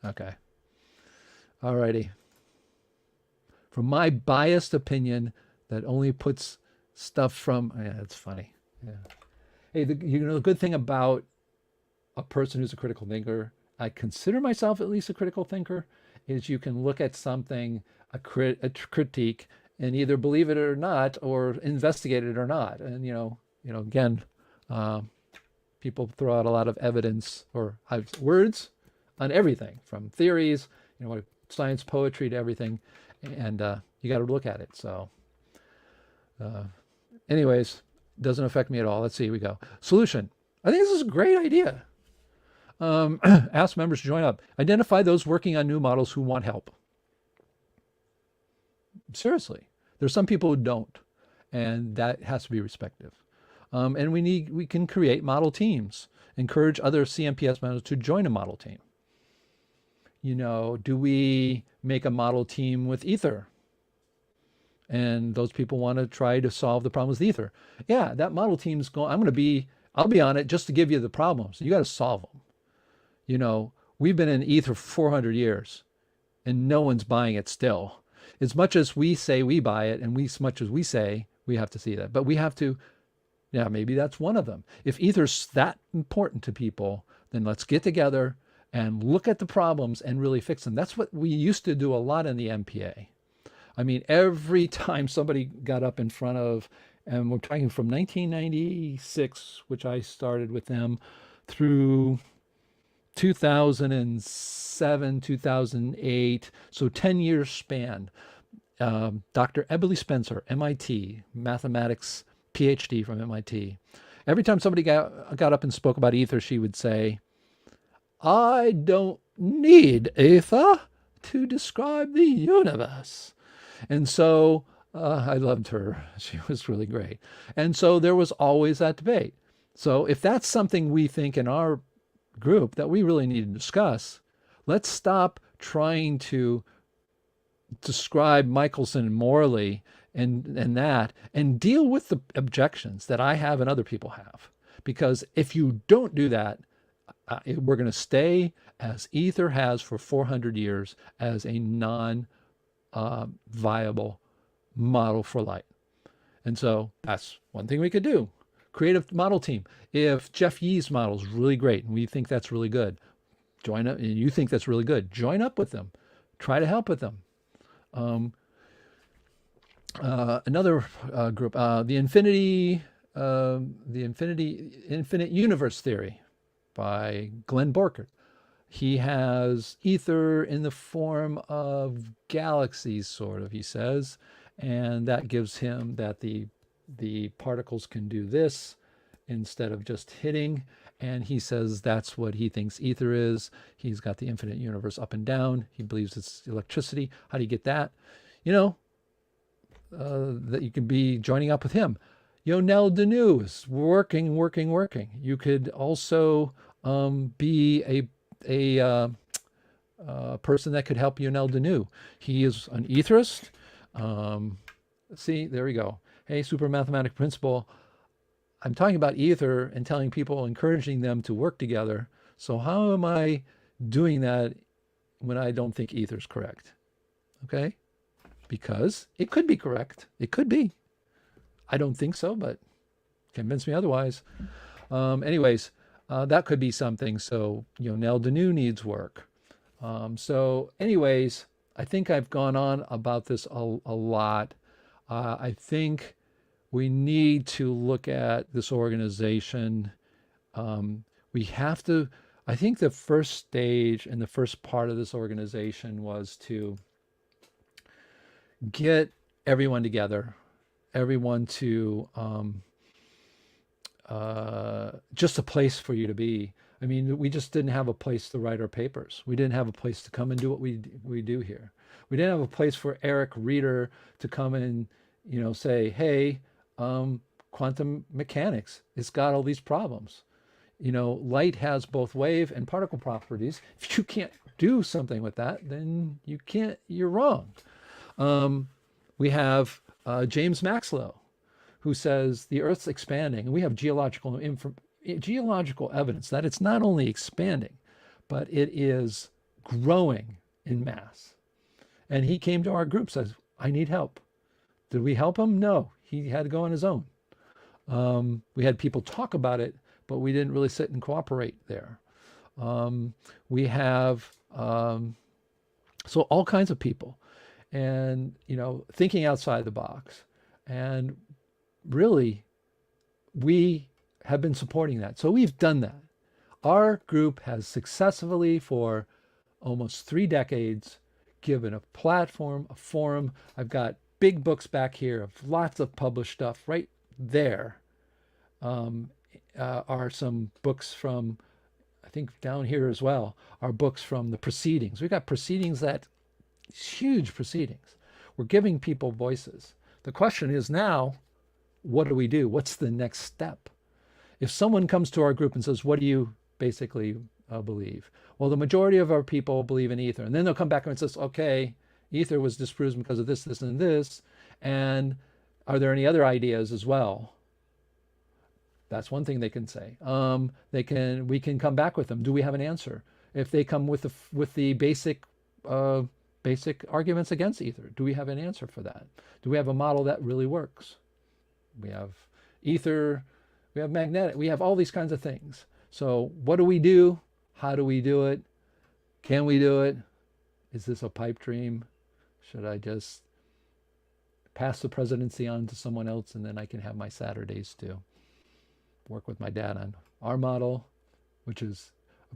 Okay. Alrighty. From my biased opinion that only puts stuff from, yeah, it's funny. Yeah. Hey, the good thing about a person who's a critical thinker, I consider myself at least a critical thinker, is you can look at something, a critique, and either believe it or not, or investigate it or not. And again, people throw out a lot of evidence or words on everything, from theories, science, poetry, to everything, and you got to look at it. So, anyways, doesn't affect me at all. Let's see. Here we go. Solution. I think this is a great idea. Ask members to join up. Identify those working on new models who want help. Seriously, there's some people who don't, and that has to be respected. And we can create model teams. Encourage other CMPS members to join a model team. Do we make a model team with Ether? And those people want to try to solve the problems with Ether. Yeah, that model team's going. I'll be on it just to give you the problems. You got to solve them. We've been in Ether for 400 years, and no one's buying it still. As much as we say we buy it, and as much as we say we have to see that, but we have to. Yeah, maybe that's one of them. If Ether's that important to people, then let's get together and look at the problems and really fix them. That's what we used to do a lot in the MPA. I mean, every time somebody got up in front of, and we're talking from 1996, which I started with them, through 2007, 2008, so 10 years span. Dr. Ebely Spencer, MIT, mathematics PhD from MIT. Every time somebody got up and spoke about Ether, she would say, I don't need Ether to describe the universe. And so I loved her. She was really great. And so there was always that debate. So if that's something we think in our group that we really need to discuss, let's stop trying to describe Michelson and Morley and deal with the objections that I have and other people have. Because if you don't do that, we're going to stay as Ether has for 400 years as a non-viable model for light. And so that's one thing we could do. Create a model team. If Jeff Yee's model is really great and we think that's really good, join up, and you think that's really good, join up with them. Try to help with them. Um, Another group, Infinite Universe Theory by Glenn Borkert. He has ether in the form of galaxies, sort of, he says, and that gives him that the particles can do this instead of just hitting. And he says that's what he thinks ether is. He's got the infinite universe up and down. He believes it's electricity. How do you get that? You know, that you can be joining up with him. Yonel Deneau is working. You could also be a person that could help Yonel Deneau. He is an etherist. See, there we go. Hey, super mathematic principle. I'm talking about ether and telling people, encouraging them to work together. So how am I doing that when I don't think ether is correct? Okay? Because it could be correct. It could be. I don't think so, but convince me otherwise. Anyways, that could be something. So, Nell Deneau needs work. So anyways, I think I've gone on about this a lot. I think we need to look at this organization. We have to, I think the first stage and the first part of this organization was to get everyone together, everyone to just a place for you to be. I mean, we just didn't have a place to write our papers. We didn't have a place to come and do what we do here. We didn't have a place for Eric Reeder to come and, say, hey, quantum mechanics, it's got all these problems. Light has both wave and particle properties. If you can't do something with that, then you're wrong. We have James Maxwell, who says the Earth's expanding, and we have geological evidence that it's not only expanding, but it is growing in mass. And he came to our group, says, I need help. Did we help him? No, he had to go on his own. We had people talk about it, but we didn't really sit and cooperate there. We have, so all kinds of people, and, thinking outside the box. And really, we have been supporting that. So we've done that. Our group has successfully, for almost 3 decades, given a platform, a forum. I've got big books back here of lots of published stuff. Right there are some books from, I think down here as well, are books from the proceedings. We've got proceedings, that huge proceedings. We're giving people voices. The question is now, what do we do? What's the next step? If someone comes to our group and says, what do you basically believe? Well, the majority of our people believe in ether. And then they'll come back and says, okay, ether was disproven because of this, this, and this. And are there any other ideas as well? That's one thing they can say. We can come back with them. Do we have an answer? If they come with the basic arguments against ether, do we have an answer for that? Do we have a model that really works? We have ether, we have magnetic, we have all these kinds of things. So what do we do? How do we do it? Can we do it? Is this a pipe dream? Should I just pass the presidency on to someone else and then I can have my Saturdays to work with my dad on our model, which is,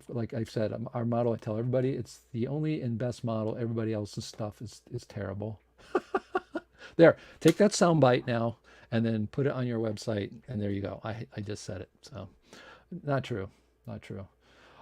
like I've said, our model, I tell everybody, it's the only and best model. Everybody else's stuff is terrible. There, take that soundbite now and then put it on your website, and there you go. I just said it. So not true.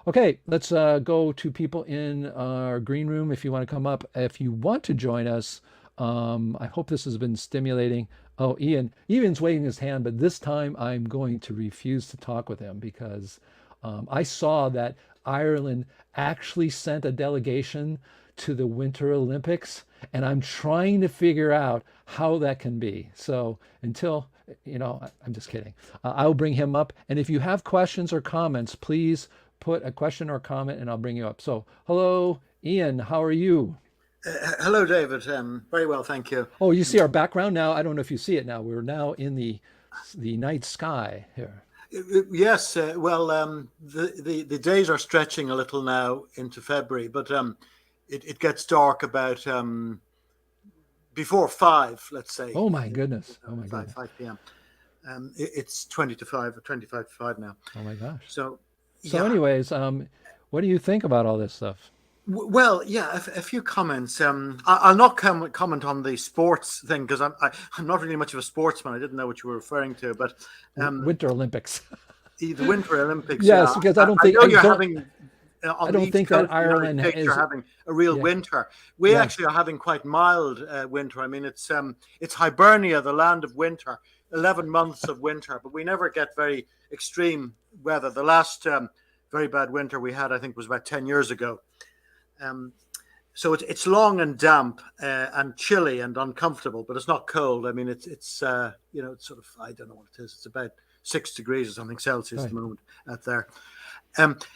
Okay, let's go to people in our green room. If you want to come up, if you want to join us, I hope this has been stimulating. Oh, Ian's waving his hand, but this time I'm going to refuse to talk with him because I saw that Ireland actually sent a delegation to the Winter Olympics, and I'm trying to figure out how that can be. So until, I'm just kidding. I'll bring him up. And if you have questions or comments, please put a question or comment and I'll bring you up. So hello, Ian, how are you? Hello, David. Very well, thank you. Oh, you see our background now? I don't know if you see it now. We're now in the night sky here. Yes, well, the days are stretching a little now into February, but it gets dark about before 5, let's say, Oh my goodness. Oh my 5, goodness. 5 p.m. It's 20 to 5 or 25 to 5 now. Oh my gosh. So, So, yeah. anyways, what do you think about all this stuff? Well, yeah, a few comments. I'll not comment on the sports thing because I'm not really much of a sportsman. I didn't know what you were referring to, but um, Winter Olympics. the Winter Olympics. Yeah, Yes, because I know you're having I on the don't east think that coast of the United Ireland States. You're is. having a real Yeah. winter. We Yes. actually are having quite mild winter. I mean, it's Hibernia, the land of winter. 11 months of winter, but we never get very extreme weather. The last very bad winter we had, I think, was about 10 years ago. Um, so it's long and damp and chilly and uncomfortable, but it's not cold. I mean, it's it's sort of, I don't know what it is. It's about 6 degrees or something Celsius at Right. the moment out there.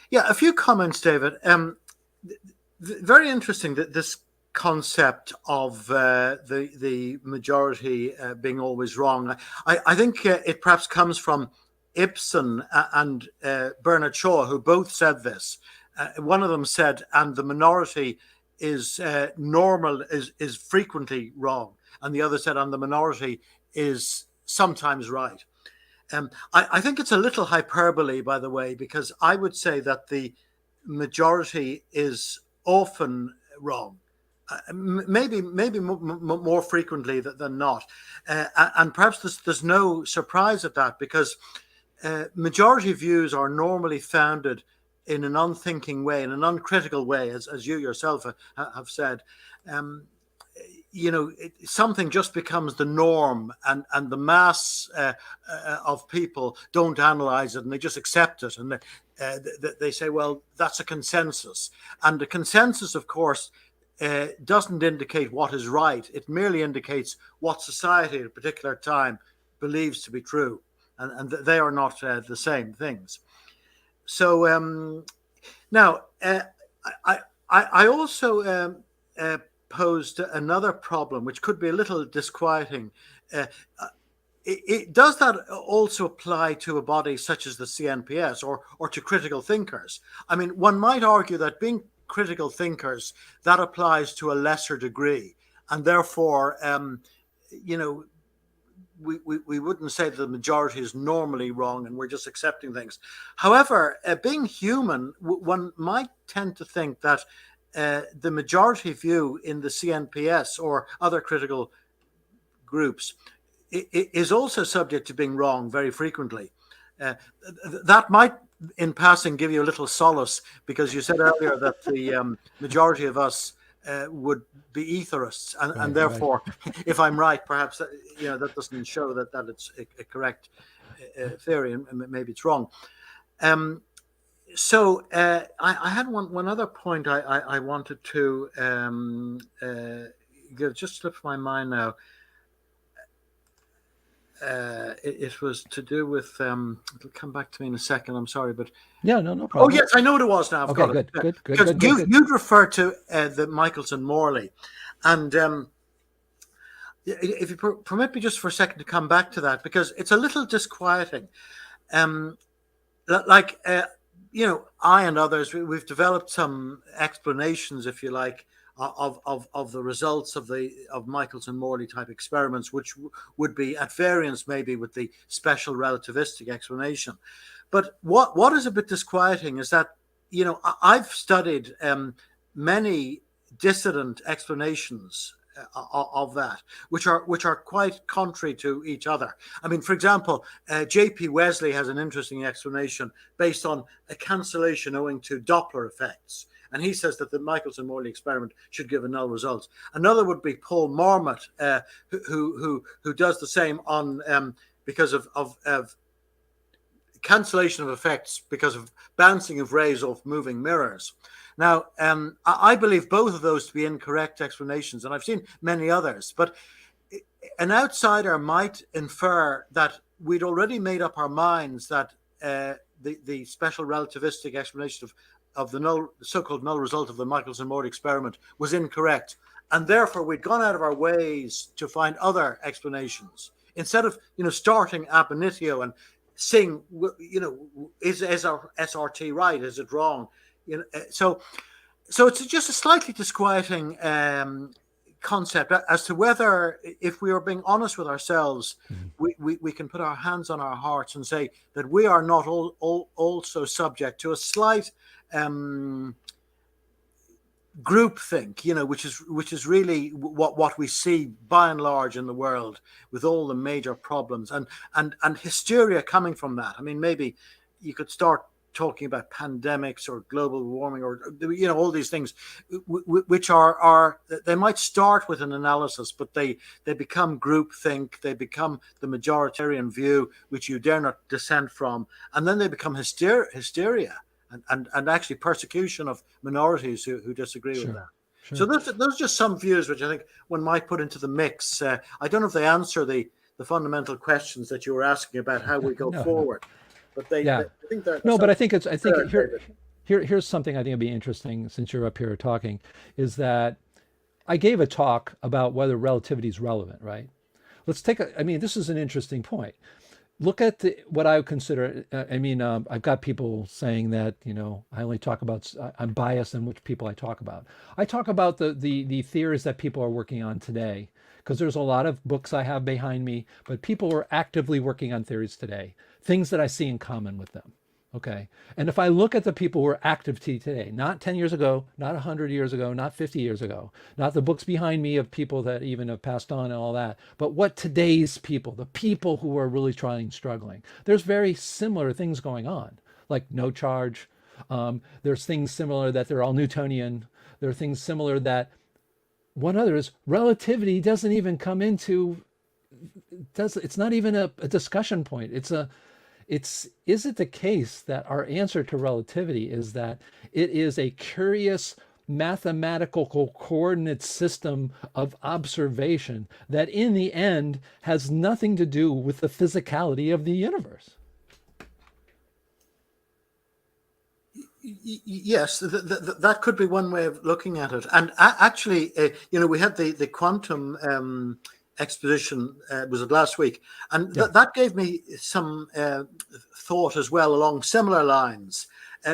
Yeah, a few comments, David. Very interesting that this concept of the majority being always wrong. I think it perhaps comes from Ibsen and Bernard Shaw, who both said this. One of them said, "And the minority is is frequently wrong," and the other said, "And the minority is sometimes right." I think it's a little hyperbole, by the way, because I would say that the majority is often wrong. Maybe more frequently than not, and perhaps there's no surprise at that because majority views are normally founded in an unthinking way, in an uncritical way, as you yourself have said. Um, something just becomes the norm, and the mass of people don't analyze it, and they just accept it, and they say, well, that's a consensus. And the consensus, of course, doesn't indicate what is right. It merely indicates what society at a particular time believes to be true, and they are not the same things. So now, I also posed another problem, which could be a little disquieting. Uh, does that also apply to a body such as the CNPS or to critical thinkers? I mean, one might argue that being critical thinkers, that applies to a lesser degree, and therefore, we wouldn't say that the majority is normally wrong and we're just accepting things. However, being human, one might tend to think that the majority view in the CNPS or other critical groups is also subject to being wrong very frequently. That might, in passing, give you a little solace, because you said earlier that the majority of us would be etherists, and Right. therefore, if I'm right, perhaps that doesn't show that it's a correct theory, and maybe it's wrong. So I had one other point I wanted to give, just slipped my mind now. It was to do with it'll come back to me in a second. I'm sorry, but Yeah. No. No oh problem. yes, I know what it was now. I've Okay. got Good. it. Good. Good. Because Good. Good. Good. you'd referred to the Michelson Morley, and if you permit me just for a second to come back to that, because it's a little disquieting. Like I and others, we've developed some explanations, if you like, of the results of Michelson Morley type experiments, which would be at variance maybe with the special relativistic explanation. But what is a bit disquieting is that I've studied many dissident explanations of that, which are quite contrary to each other. I mean, for example, J.P. Wesley has an interesting explanation based on a cancellation owing to Doppler effects. And he says that the Michelson-Morley experiment should give a null result. Another would be Paul Marmot, who does the same on because of cancellation of effects because of bouncing of rays off moving mirrors. Now, I believe both of those to be incorrect explanations, and I've seen many others. But an outsider might infer that we'd already made up our minds that the special relativistic explanation of the so-called null result of the Michelson-Morley experiment was incorrect, and therefore we'd gone out of our ways to find other explanations instead of starting ab initio and saying is our SRT right, is it wrong, so it's just a slightly disquieting concept as to whether, if we are being honest with ourselves, we can put our hands on our hearts and say that we are not also subject to a slight groupthink, which is really what we see by and large in the world, with all the major problems and hysteria coming from that. I mean, maybe you could start talking about pandemics or global warming or all these things, which are they might start with an analysis, but they become groupthink, they become the majoritarian view which you dare not dissent from, and then they become hysteria and actually persecution of minorities who disagree with that. Sure. So those are just some views which I think one might put into the mix. I don't know if they answer the fundamental questions that you were asking about how we go No. forward. But Yeah. I think they're No, but I think David. here's something I think would be interesting, since you're up here talking, is that I gave a talk about whether relativity is relevant, right? Let's take I mean, this is an interesting point. Look at what I would consider. I've got people saying that I only talk about. I'm biased in which people I talk about. I talk about the theories that people are working on today, because there's a lot of books I have behind me, but people are actively working on theories today, things that I see in common with them. Okay. And if I look at the people who are active today, not 10 years ago, not 100 years ago, not 50 years ago, not the books behind me of people that even have passed on and all that, but what today's people, the people who are really struggling, there's very similar things going on, like no charge. There's things similar that they're all Newtonian. There are things similar that one other is relativity doesn't even come into, it's not even a discussion point. Is it the case that our answer to relativity is that it is a curious mathematical coordinate system of observation that in the end has nothing to do with the physicality of the universe? Yes, that could be one way of looking at it. And actually, we had the quantum exposition, was it last week? And that gave me some thought as well along similar lines,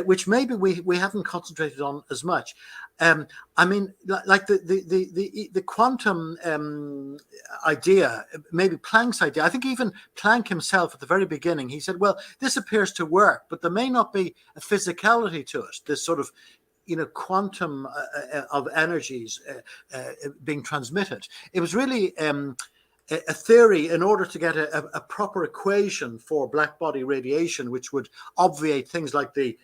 which maybe we haven't concentrated on as much. I mean, like the quantum idea, maybe Planck's idea. I think even Planck himself at the very beginning, he said, well, this appears to work, but there may not be a physicality to it, this sort of quantum of energies being transmitted. It was really a theory in order to get a proper equation for black body radiation, which would obviate things like the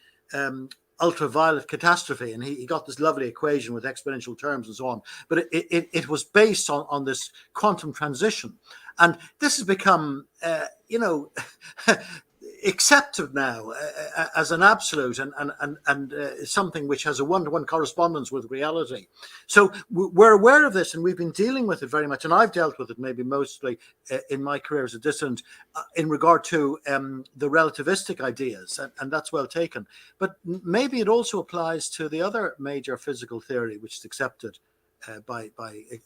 ultraviolet catastrophe. And he got this lovely equation with exponential terms and so on. But it was based on this quantum transition. And this has become, accepted now as an absolute and something which has a one-to-one correspondence with reality. So we're aware of this, and we've been dealing with it very much. And I've dealt with it maybe mostly in my career as a dissident in regard to the relativistic ideas, and that's well taken. But maybe it also applies to the other major physical theory which is accepted by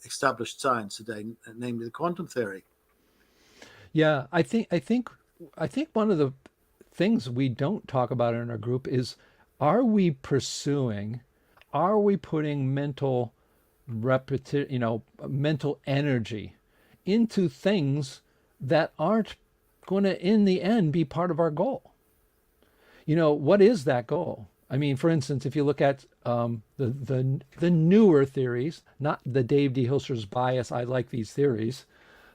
established science today, namely the quantum theory. Yeah, I think one of the things we don't talk about in our group is, are we putting mental mental energy into things that aren't going to in the end be part of our goal? What is that goal? I mean, for instance, if you look at the newer theories, not the Dave D. Hilster's bias, I like these theories.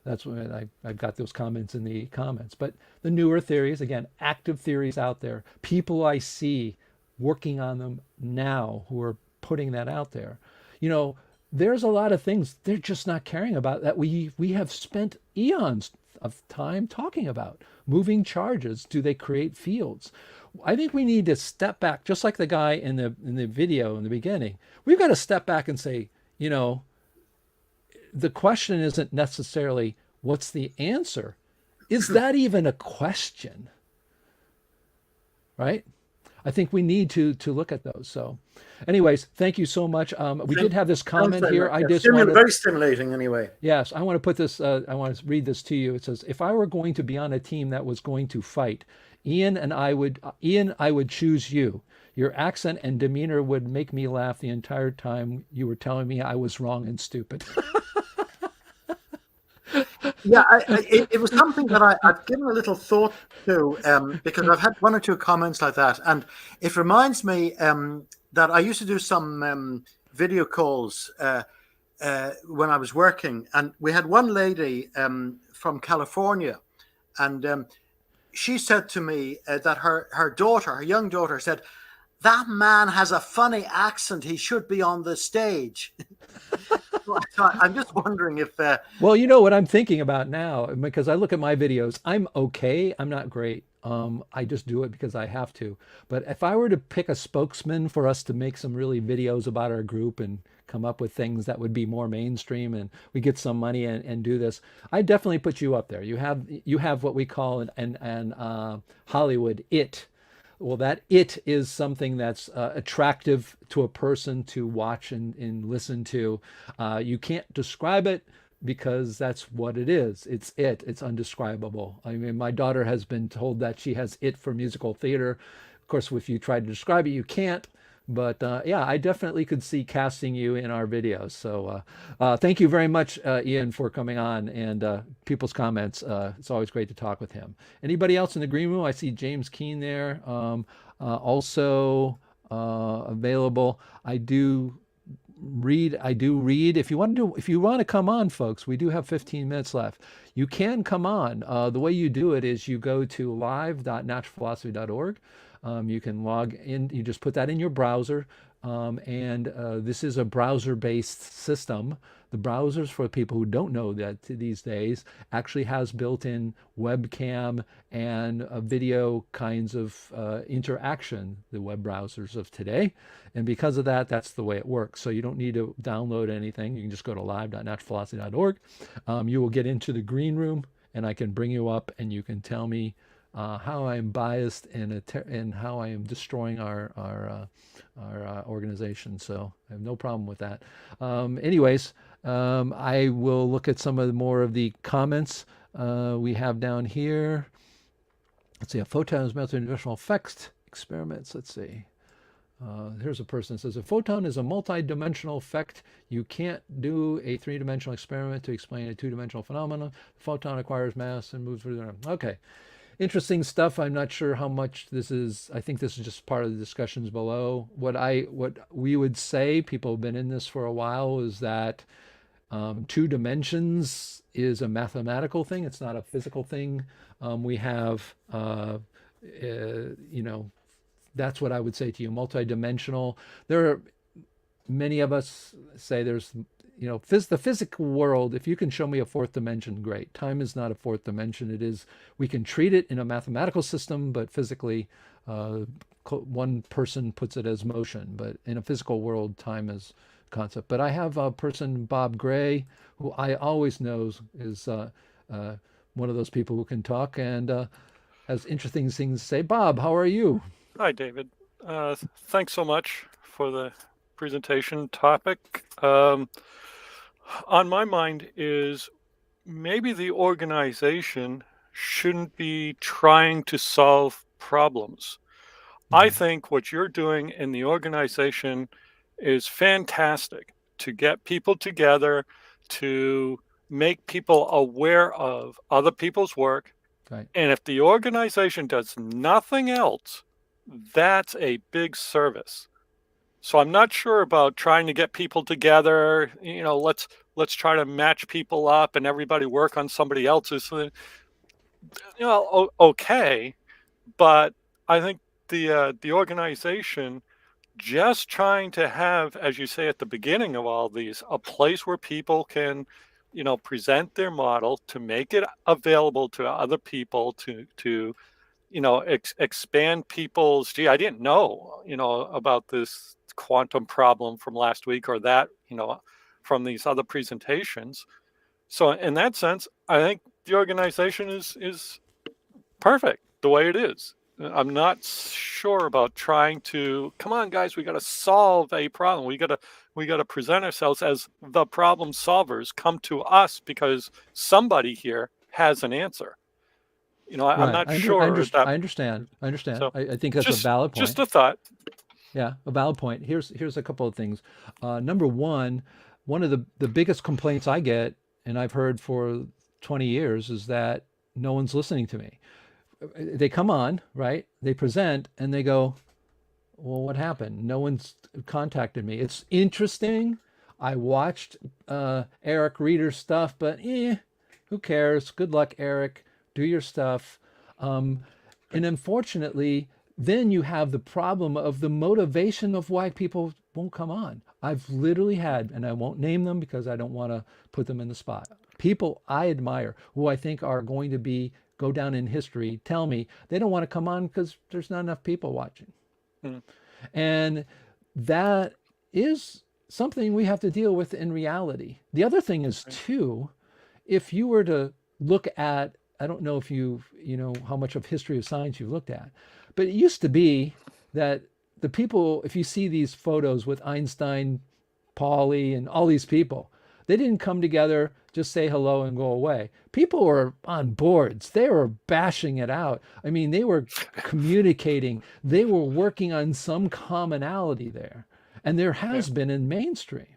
That's when I've got those comments in the comments. But the newer theories, again, active theories out there, people I see working on them now who are putting that out there. There's a lot of things they're just not caring about that we have spent eons of time talking about. Moving charges, do they create fields? I think we need to step back, just like the guy in the video in the beginning. We've got to step back and say, the question isn't necessarily what's the answer. Is that even a question? Right? I think we need to look at those. So, anyways, thank you so much. We did have this Thanks comment very here. much. I Yeah, just want to, very stimulating anyway. yes, I want to put this. I want to read this to you. It says, if I were going to be on a team that was going to fight, Ian, I would choose you. Your accent and demeanor would make me laugh the entire time you were telling me I was wrong and stupid. Yeah, it was something that I've given a little thought to, because I've had one or two comments like that, and it reminds me that I used to do some video calls when I was working, and we had one lady from California, and she said to me that her daughter, her young daughter, said, "That man has a funny accent. He should be on the stage." So I'm just wondering if Well, you know what I'm thinking about now, because I look at my videos, I'm okay. I'm not great. I just do it because I have to. But if I were to pick a spokesman for us to make some really videos about our group and come up with things that would be more mainstream and we get some money and do this, I definitely put you up there. You have what we call an Hollywood it. Well, that it is something that's attractive to a person to watch and listen to. You can't describe it because that's what it is. It's it. It's undescribable. I mean, my daughter has been told that she has it for musical theater. Of course, if you try to describe it, you can't. But yeah, I definitely could see casting you in our videos. So thank you very much, Ian, for coming on and people's comments. It's always great to talk with him. Anybody else in the green room? I see James Keene there, also available. I do read. If you want to come on, folks, we do have 15 minutes left. You can come on. The way you do it is you go to live.naturalphilosophy.org. You can log in, you just put that in your browser, and this is a browser-based system. The browsers, for people who don't know that these days, actually has built-in webcam and video kinds of interaction, the web browsers of today. And because of that, that's the way it works. So you don't need to download anything. You can just go to live.naturalphilosophy.org. You will get into the green room, and I can bring you up, and you can tell me how I am biased and how I am destroying our organization. So I have no problem with that. Anyways, I will look at some of more of the comments we have down here. Let's see, a photon is melted in dimensional effects experiments. Let's see. Here's a person that says, a photon is a multi-dimensional effect. You can't do a three-dimensional experiment to explain a two-dimensional phenomenon. The photon acquires mass and moves through the... Okay. Interesting stuff. I'm not sure how much this is. I think this is just part of the discussions below. What we would say, people have been in this for a while, is that two dimensions is a mathematical thing. It's not a physical thing. We have, that's what I would say to you. Multidimensional. There are many of us say there's, the physical world, if you can show me a fourth dimension, great. Time is not a fourth dimension. It is, we can treat it in a mathematical system, but physically, one person puts it as motion. But in a physical world, time is concept. But I have a person, Bob Gray, who I always know is one of those people who can talk and has interesting things to say. Bob, how are you? Hi, David. Thanks so much for the presentation topic. On my mind is maybe the organization shouldn't be trying to solve problems. I think what you're doing in the organization is fantastic, to get people together, to make people aware of other people's work. Right. And if the organization does nothing else, that's a big service. So I'm not sure about trying to get people together. Let's try to match people up and everybody work on somebody else's. Okay, but I think the organization just trying to have, as you say at the beginning of all these, a place where people can, present their model, to make it available to other people, to expand people's, I didn't know, about this quantum problem from last week, or that, from these other presentations. So in that sense, I think the organization is perfect the way it is. I'm not sure about trying to, come on guys, we got to solve a problem. We got to present ourselves as the problem solvers. Come to us because somebody here has an answer. I'm Right. not sure that. I understand. I understand. So I think that's a just valid just point. a thought. Yeah, a valid point. Here's a couple of things. Number one of the biggest complaints I get, and I've heard for 20 years, is that no one's listening to me. They come on, right? They present, and they go, "Well, what happened? No one's contacted me. It's interesting. I watched Eric Reader's stuff, but who cares? Good luck, Eric. Do your stuff." Um, and unfortunately, then you have the problem of the motivation of why people won't come on. I've literally had, and I won't name them because I don't want to put them in the spot, people I admire who I think are going to go down in history tell me they don't want to come on because there's not enough people watching. Mm. And that is something we have to deal with in reality. The other thing is too, if you were to look at, I don't know if you know how much of history of science you've looked at, but it used to be that the people, if you see these photos with Einstein, Pauli, and all these people, they didn't come together, just say hello and go away. People were on boards. They were bashing it out. I mean, they were communicating. They were working on some commonality there. And there Yeah. has been in mainstream.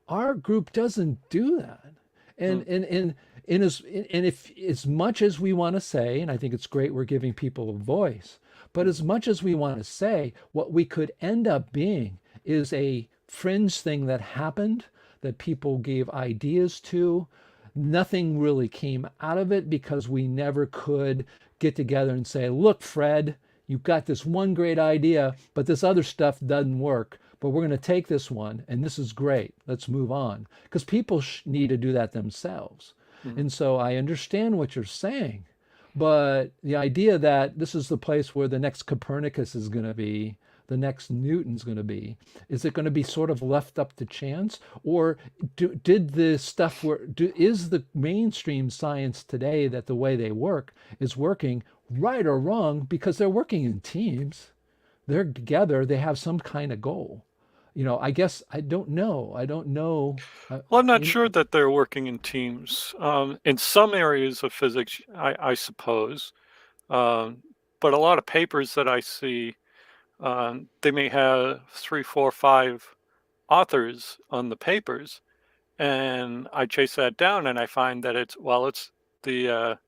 Our group doesn't do that. And Mm. if as much as we want to say, and I think it's great we're giving people a voice, but as much as we want to say, what we could end up being is a fringe thing that happened that people gave ideas to. Nothing really came out of it because we never could get together and say, look, Fred, you've got this one great idea, but this other stuff doesn't work. But we're going to take this one, and this is great. Let's move on. Because people need to do that themselves. Mhm. And so I understand what you're saying. But the idea that this is the place where the next Copernicus is going to be, the next Newton's going to be, is it going to be sort of left up to chance? Or did the stuff is the mainstream science today that the way they work is working right or wrong because they're working in teams? They're together, they have some kind of goal. I guess I don't know. I don't know. Well, I'm not sure that they're working in teams. In some areas of physics, I suppose. Um, but a lot of papers that I see, they may have 3, 4, 5 authors on the papers, and I chase that down, and I find that the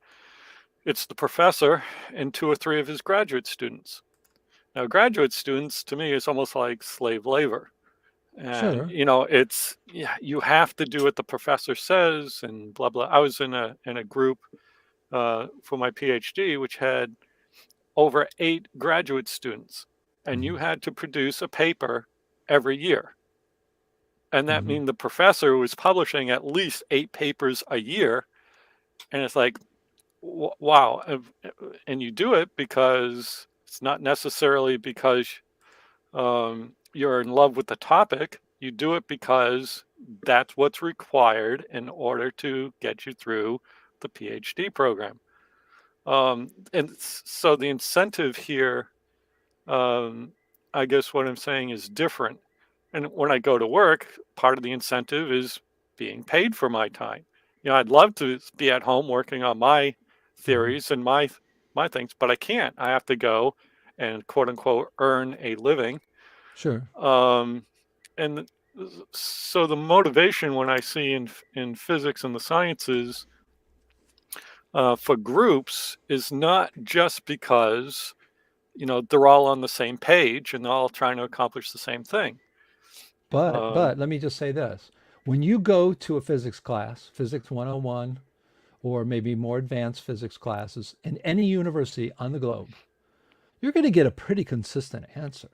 it's the professor and 2 or 3 of his graduate students. Now, graduate students to me is almost like slave labor. And Sure. it's, yeah, you have to do what the professor says and blah blah. I was in a group for my PhD, which had over 8 graduate students, and you Mhm. had to produce a paper every year. And that Mhm. means the professor was publishing at least 8 papers a year. And it's like, wow. And you do it because it's not necessarily because you're in love with the topic. You do it because that's what's required in order to get you through the PhD program. And so the incentive here, um, I guess what I'm saying is different. And when I go to work, part of the incentive is being paid for my time. I'd love to be at home working on my Mhm. theories and my things, but I can't. I have to go and quote unquote earn a living. Sure. Um, and so the motivation when I see in physics and the sciences for groups is not just because they're all on the same page and they're all trying to accomplish the same thing. But Um, let me just say this. When you go to a physics class, Physics 101, or maybe more advanced physics classes in any university on the globe, you're going to get a pretty consistent answer.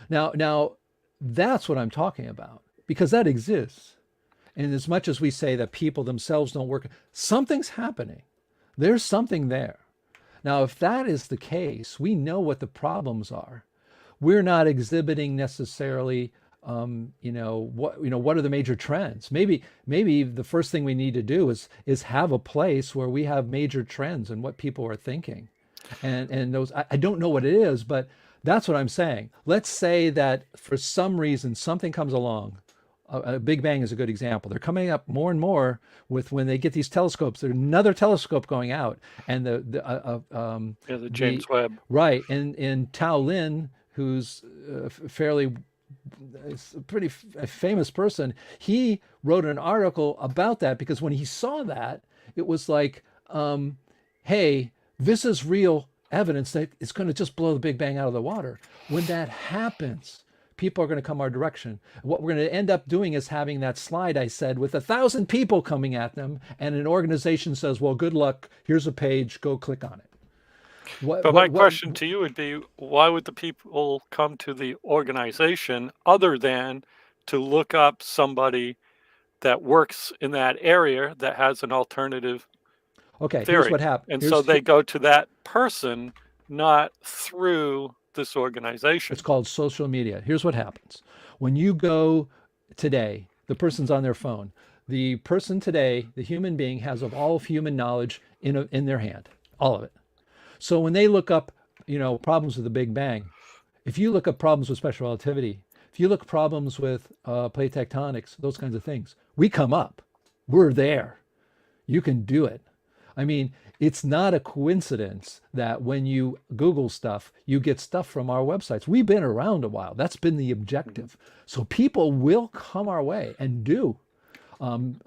Now that's what I'm talking about because that exists. And as much as we say that people themselves don't work, something's happening. There's something there. Now, if that is the case, we know what the problems are. We're not exhibiting necessarily, what are the major trends? Maybe the first thing we need to do is have a place where we have major trends and what people are thinking. And those I don't know what it is, but that's what I'm saying. Let's say that for some reason something comes along. A Big Bang is a good example. They're coming up more and more with when they get these telescopes. There's another telescope going out, and Yeah, the the James Webb. right in Tao Lin, who's fairly a pretty a famous person. He wrote an article about that because when he saw that, it was like, hey, this is real evidence that it's going to just blow the Big Bang out of the water. When that happens, people are going to come our direction. What we're going to end up doing is having that slide I said with 1,000 people coming at them, and an organization says, well, good luck. Here's a page. Go click on it. But my question to you would be, why would the people come to the organization other than to look up somebody that works in that area that has an alternative Okay, theory? here's what happened. And so they go to that person, not through this organization. It's called social media. Here's what happens. When you go today, the person's on their phone. The person today, the human being, has of all of human knowledge in their hand, all of it. So when they look up, problems with the Big Bang, if you look up problems with special relativity, if you look problems with plate tectonics, those kinds of things, we come up. We're there. You can do it. I mean, it's not a coincidence that when you Google stuff, you get stuff from our websites. We've been around a while. That's been the objective. So people will come our way and do.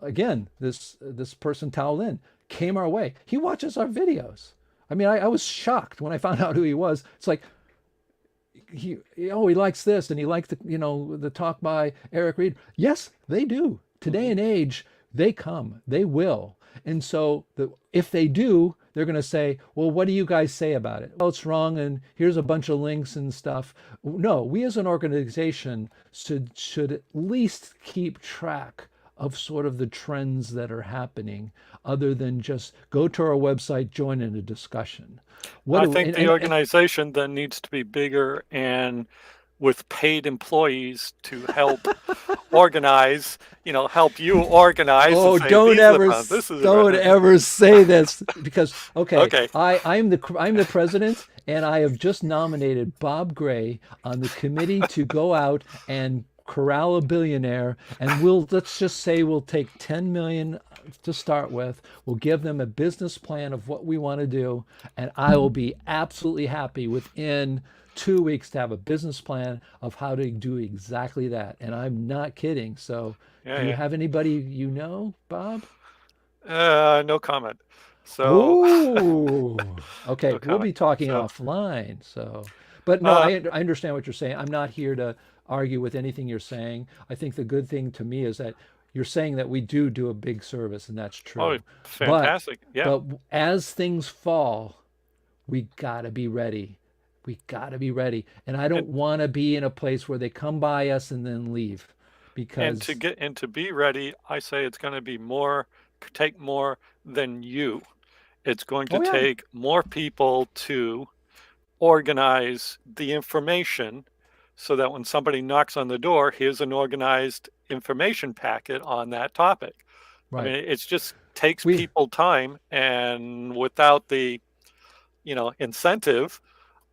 Again, this person, Tao Lin, came our way. He watches our videos. I mean, I was shocked when I found out who he was. It's like, he likes this, and he liked the talk by Eric Reed. Yes, they do. Today and age, they come, they will. And so if they do, they're going to say, well, what do you guys say about it? Well, it's wrong, and here's a bunch of links and stuff. No, we as an organization should at least keep track of sort of the trends that are happening, other than just go to our website, join in a discussion. I think the organization then needs to be bigger and with paid employees to help organize, help you organize. Oh, say, don't ever say this, because Okay. I'm the president, and I have just nominated Bob Gray on the committee to go out and corral a billionaire, and let's just say we'll take 10 million to start with. We'll give them a business plan of what we want to do, and I will be absolutely happy within 2 weeks to have a business plan of how to do exactly that. And I'm not kidding. So do you have anybody Bob? No comment. So Ooh. Okay, No we'll be comment. talking So- offline. So, but no, I understand what you're saying. I'm not here to argue with anything you're saying. I think the good thing to me is that you're saying that we do a big service, and that's true. Oh, fantastic. But as things fall, we gotta be ready. We gotta be ready. And I don't want to be in a place where they come by us and then leave, because to be ready, I say it's going to be take more than you. It's going to take more people to organize the information, so that when somebody knocks on the door, here's an organized information packet on that topic. Right. I mean, it just takes people time, and without the, incentive,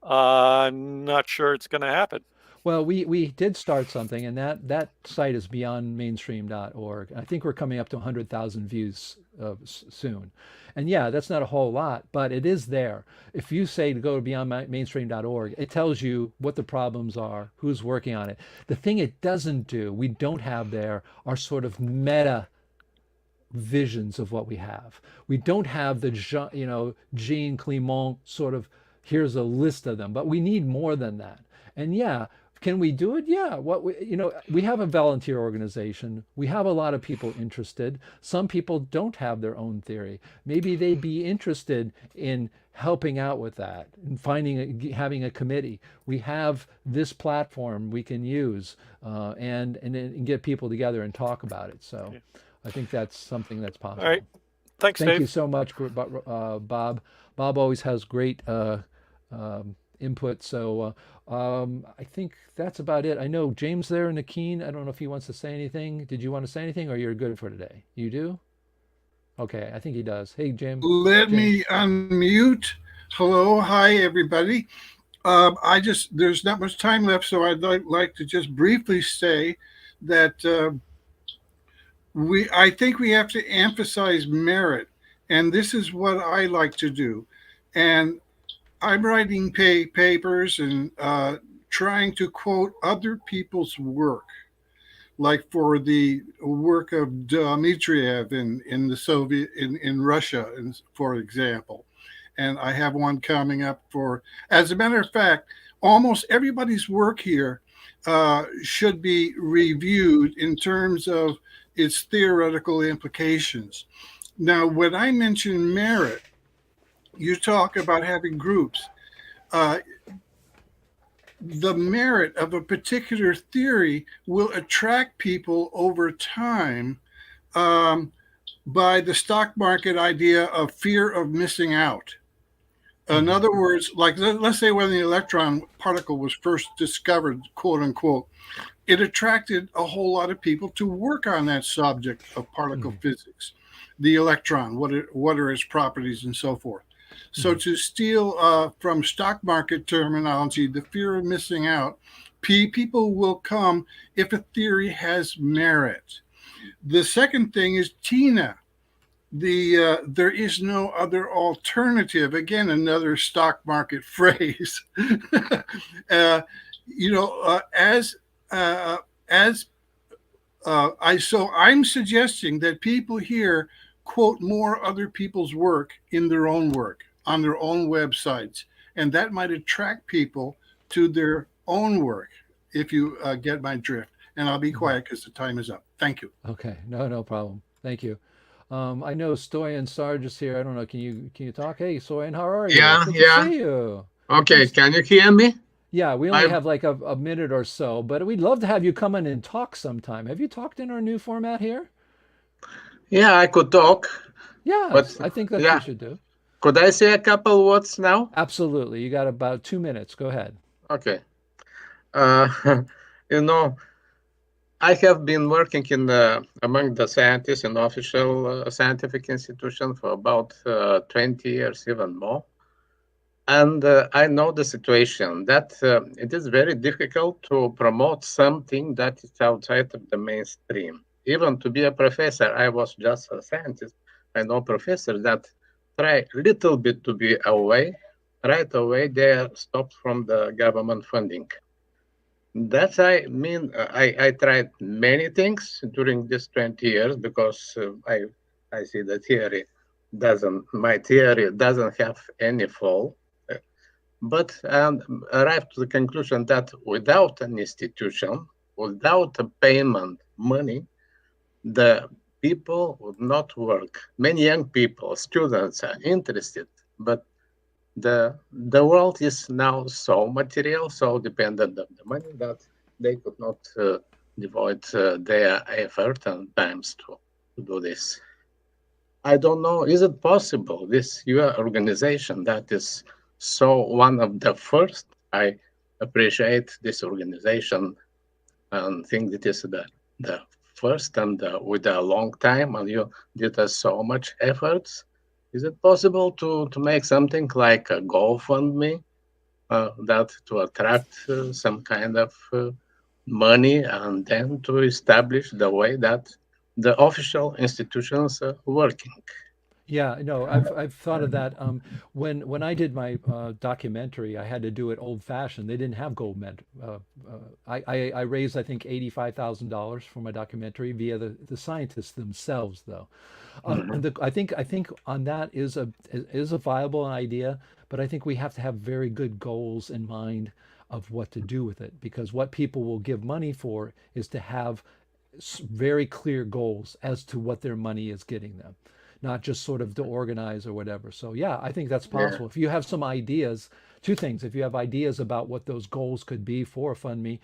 I'm not sure it's going to happen. Well, we did start something, and that site is beyondmainstream.org. I think we're coming up to 100,000 views soon. And yeah, that's not a whole lot, but it is there. If you say to go to beyondmainstream.org, it tells you what the problems are, who's working on it. The thing it doesn't do, we don't have there, are sort of meta visions of what we have. We don't have the Jean Clément sort of, here's a list of them, but we need more than that. And yeah, can we do it? Yeah. We have a volunteer organization. We have a lot of people interested. Some people don't have their own theory. Maybe they'd be interested in helping out with that and having a committee. We have this platform we can use and get people together and talk about it. So I think that's something that's possible. All right. Thanks, Thank Dave. you so much, Bob. Bob always has great input. So I think that's about it. I know James there in the Keene. I don't know if he wants to say anything. Did you want to say anything, or you're good for today? You do? Okay, I think he does. Hey, Jim. Let me unmute Hello, hi, everybody. There's not much time left, so I'd like to just briefly say that I think we have to emphasize merit, and this is what I like to do. And I'm writing papers and trying to quote other people's work, like for the work of Dmitriev in the Soviet in Russia, for example. And I have one coming up for, as a matter of fact, almost everybody's work here should be reviewed in terms of its theoretical implications. Now, when I mention merit, you talk about having groups. Uh, the merit of a particular theory will attract people over time um, by the stock market idea of fear of missing out. In Hmm. other words, like let's say when the electron particle was first discovered, quote unquote, it attracted a whole lot of people to work on that subject of particle Hmm. physics, the electron, what are its properties, and so forth. So Hmm. to steal from stock market terminology, the fear of missing out, people will come if a theory has merit. The second thing is Tina. There is no other alternative. Again, another stock market phrase. uh, as uh, as I'm suggesting that people here quote more other people's work in their own work on their own websites, and that might attract people to their own work. If you get my drift, and I'll be Hmm. quiet because the time is up. Thank you. Okay, no, no problem. Thank you. I know Stoyan Sarge is here. I don't know. Can you talk? Hey, Stoyan, how are you? Yeah, Good to yeah. see you. Okay, Thanks. can you hear me? Yeah, we only I'm have like a minute or so, but we'd love to have you come in and talk sometime. Have you talked in our new format here? yeah, I could talk, but Yes, I think that you yeah, should do. could I say a couple words now? Absolutely. You got about 2 minutes. Go ahead. Okay. Uh, you know, I have been working in among the scientists in official scientific institution for about 20 years, even more. And I know the situation that it is very difficult to promote something that is outside of the mainstream. Even to be a professor, I was just a scientist. I know professors that try little bit to be away. Right away, they are stopped from the government funding. That's I tried many things during these 20 years because I see the theory doesn't my theory doesn't have any fall, but arrived to the conclusion that without an institution, without a payment money, the people would not work. Many young people, students are interested, but the world is now so material, so dependent on the money that they could not devote their effort and times to do this. I don't know, is it possible this your organization that is so one of the first? I appreciate this organization and think that is the first and with a long time and you did so much efforts. Is it possible to make something like a GoFundMe that to attract some kind of money and then to establish the way that the official institutions are working? Yeah, no, I've thought of that. When I did my documentary, I had to do it old fashioned. They didn't have gold med. I raised I think $85,000 for my documentary via the scientists themselves, though. I think on that is a viable idea, but I think we have to have very good goals in mind of what to do with it, because what people will give money for is to have very clear goals as to what their money is getting them, not just sort of to organize or whatever. So yeah, I think that's Yeah. possible. If you have some ideas, two things. If you have ideas about what those goals could be for FundMe,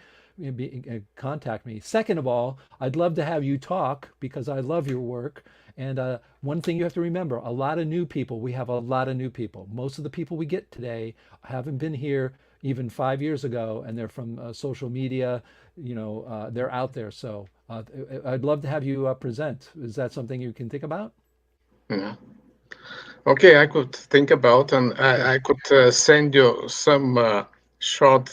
contact me. Second of all, I'd love to have you talk because I love your work. And one thing you have to remember, a lot of new people, we have a lot of new people. Most of the people we get today haven't been here even 5 years ago, and they're from social media, they're out there. So I'd love to have you present. Is that something you can think about? Yeah. Okay, I could think about, and Okay. I could send you some short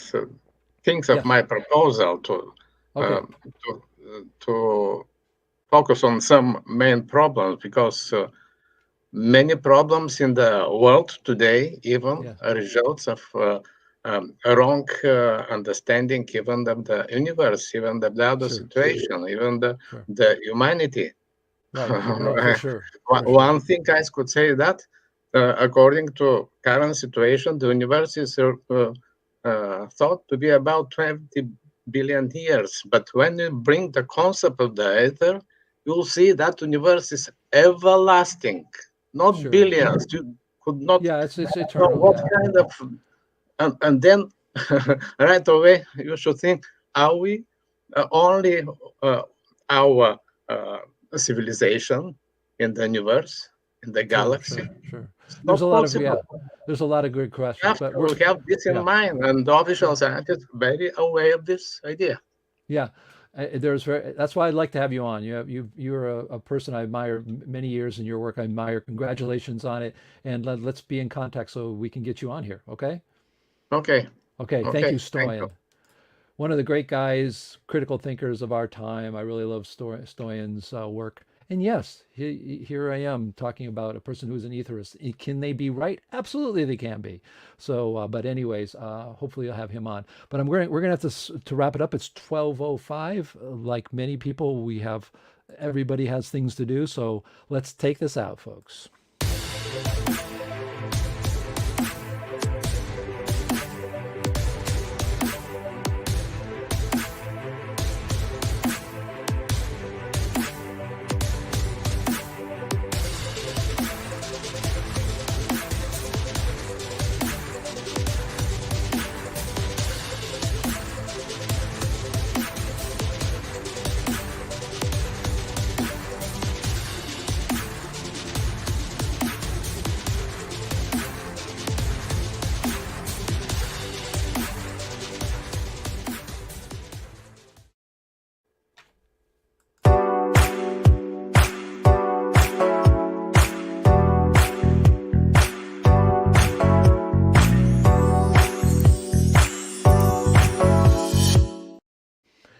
things of Yes. my proposal to Okay. um, to focus on some main problems, because many problems in the world today even Yeah. are results of a wrong understanding, even of the universe, even of the other Sure. situation, even Sure. the humanity. Right. No, for sure. For sure. One thing I could say that, according to current situation, the universe is thought to be about 20 billion years. But when you bring the concept of the ether, you'll see that universe is everlasting, not Sure. billions. You could not Yeah, it's know eternal. what Yeah. kind of, and then right away you should think, are we only uh, our civilization in the universe, in the Sure. galaxy? Sure. Sure. It's There's not a lot of possible. yeah. There's a lot of good We questions, have but we're to have this in yeah. mind, and the official scientists are very aware of this idea. Yeah, that's why I'd like to have you on. You're a person I admire many years in your work. I admire. Congratulations on it, and let's be in contact so we can get you on here. Okay. Okay, Okay. Thank okay, you, thank you. Stoyan. One of the great guys, critical thinkers of our time. I really love Stoyan's work. And yes, here I am talking about a person who's an etherist. Can they be right? Absolutely, they can be. So, but anyways, hopefully I'll have him on. But we're gonna have to wrap it up. It's 12:05. Like many people, everybody has things to do. So let's take this out, folks.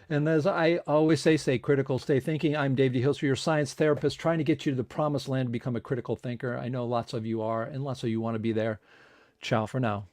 And as I always say, stay critical, stay thinking. I'm Dave Hilster, your science therapist, trying to get you to the promised land to become a critical thinker. I know lots of you are, and lots of you want to be there. Ciao for now.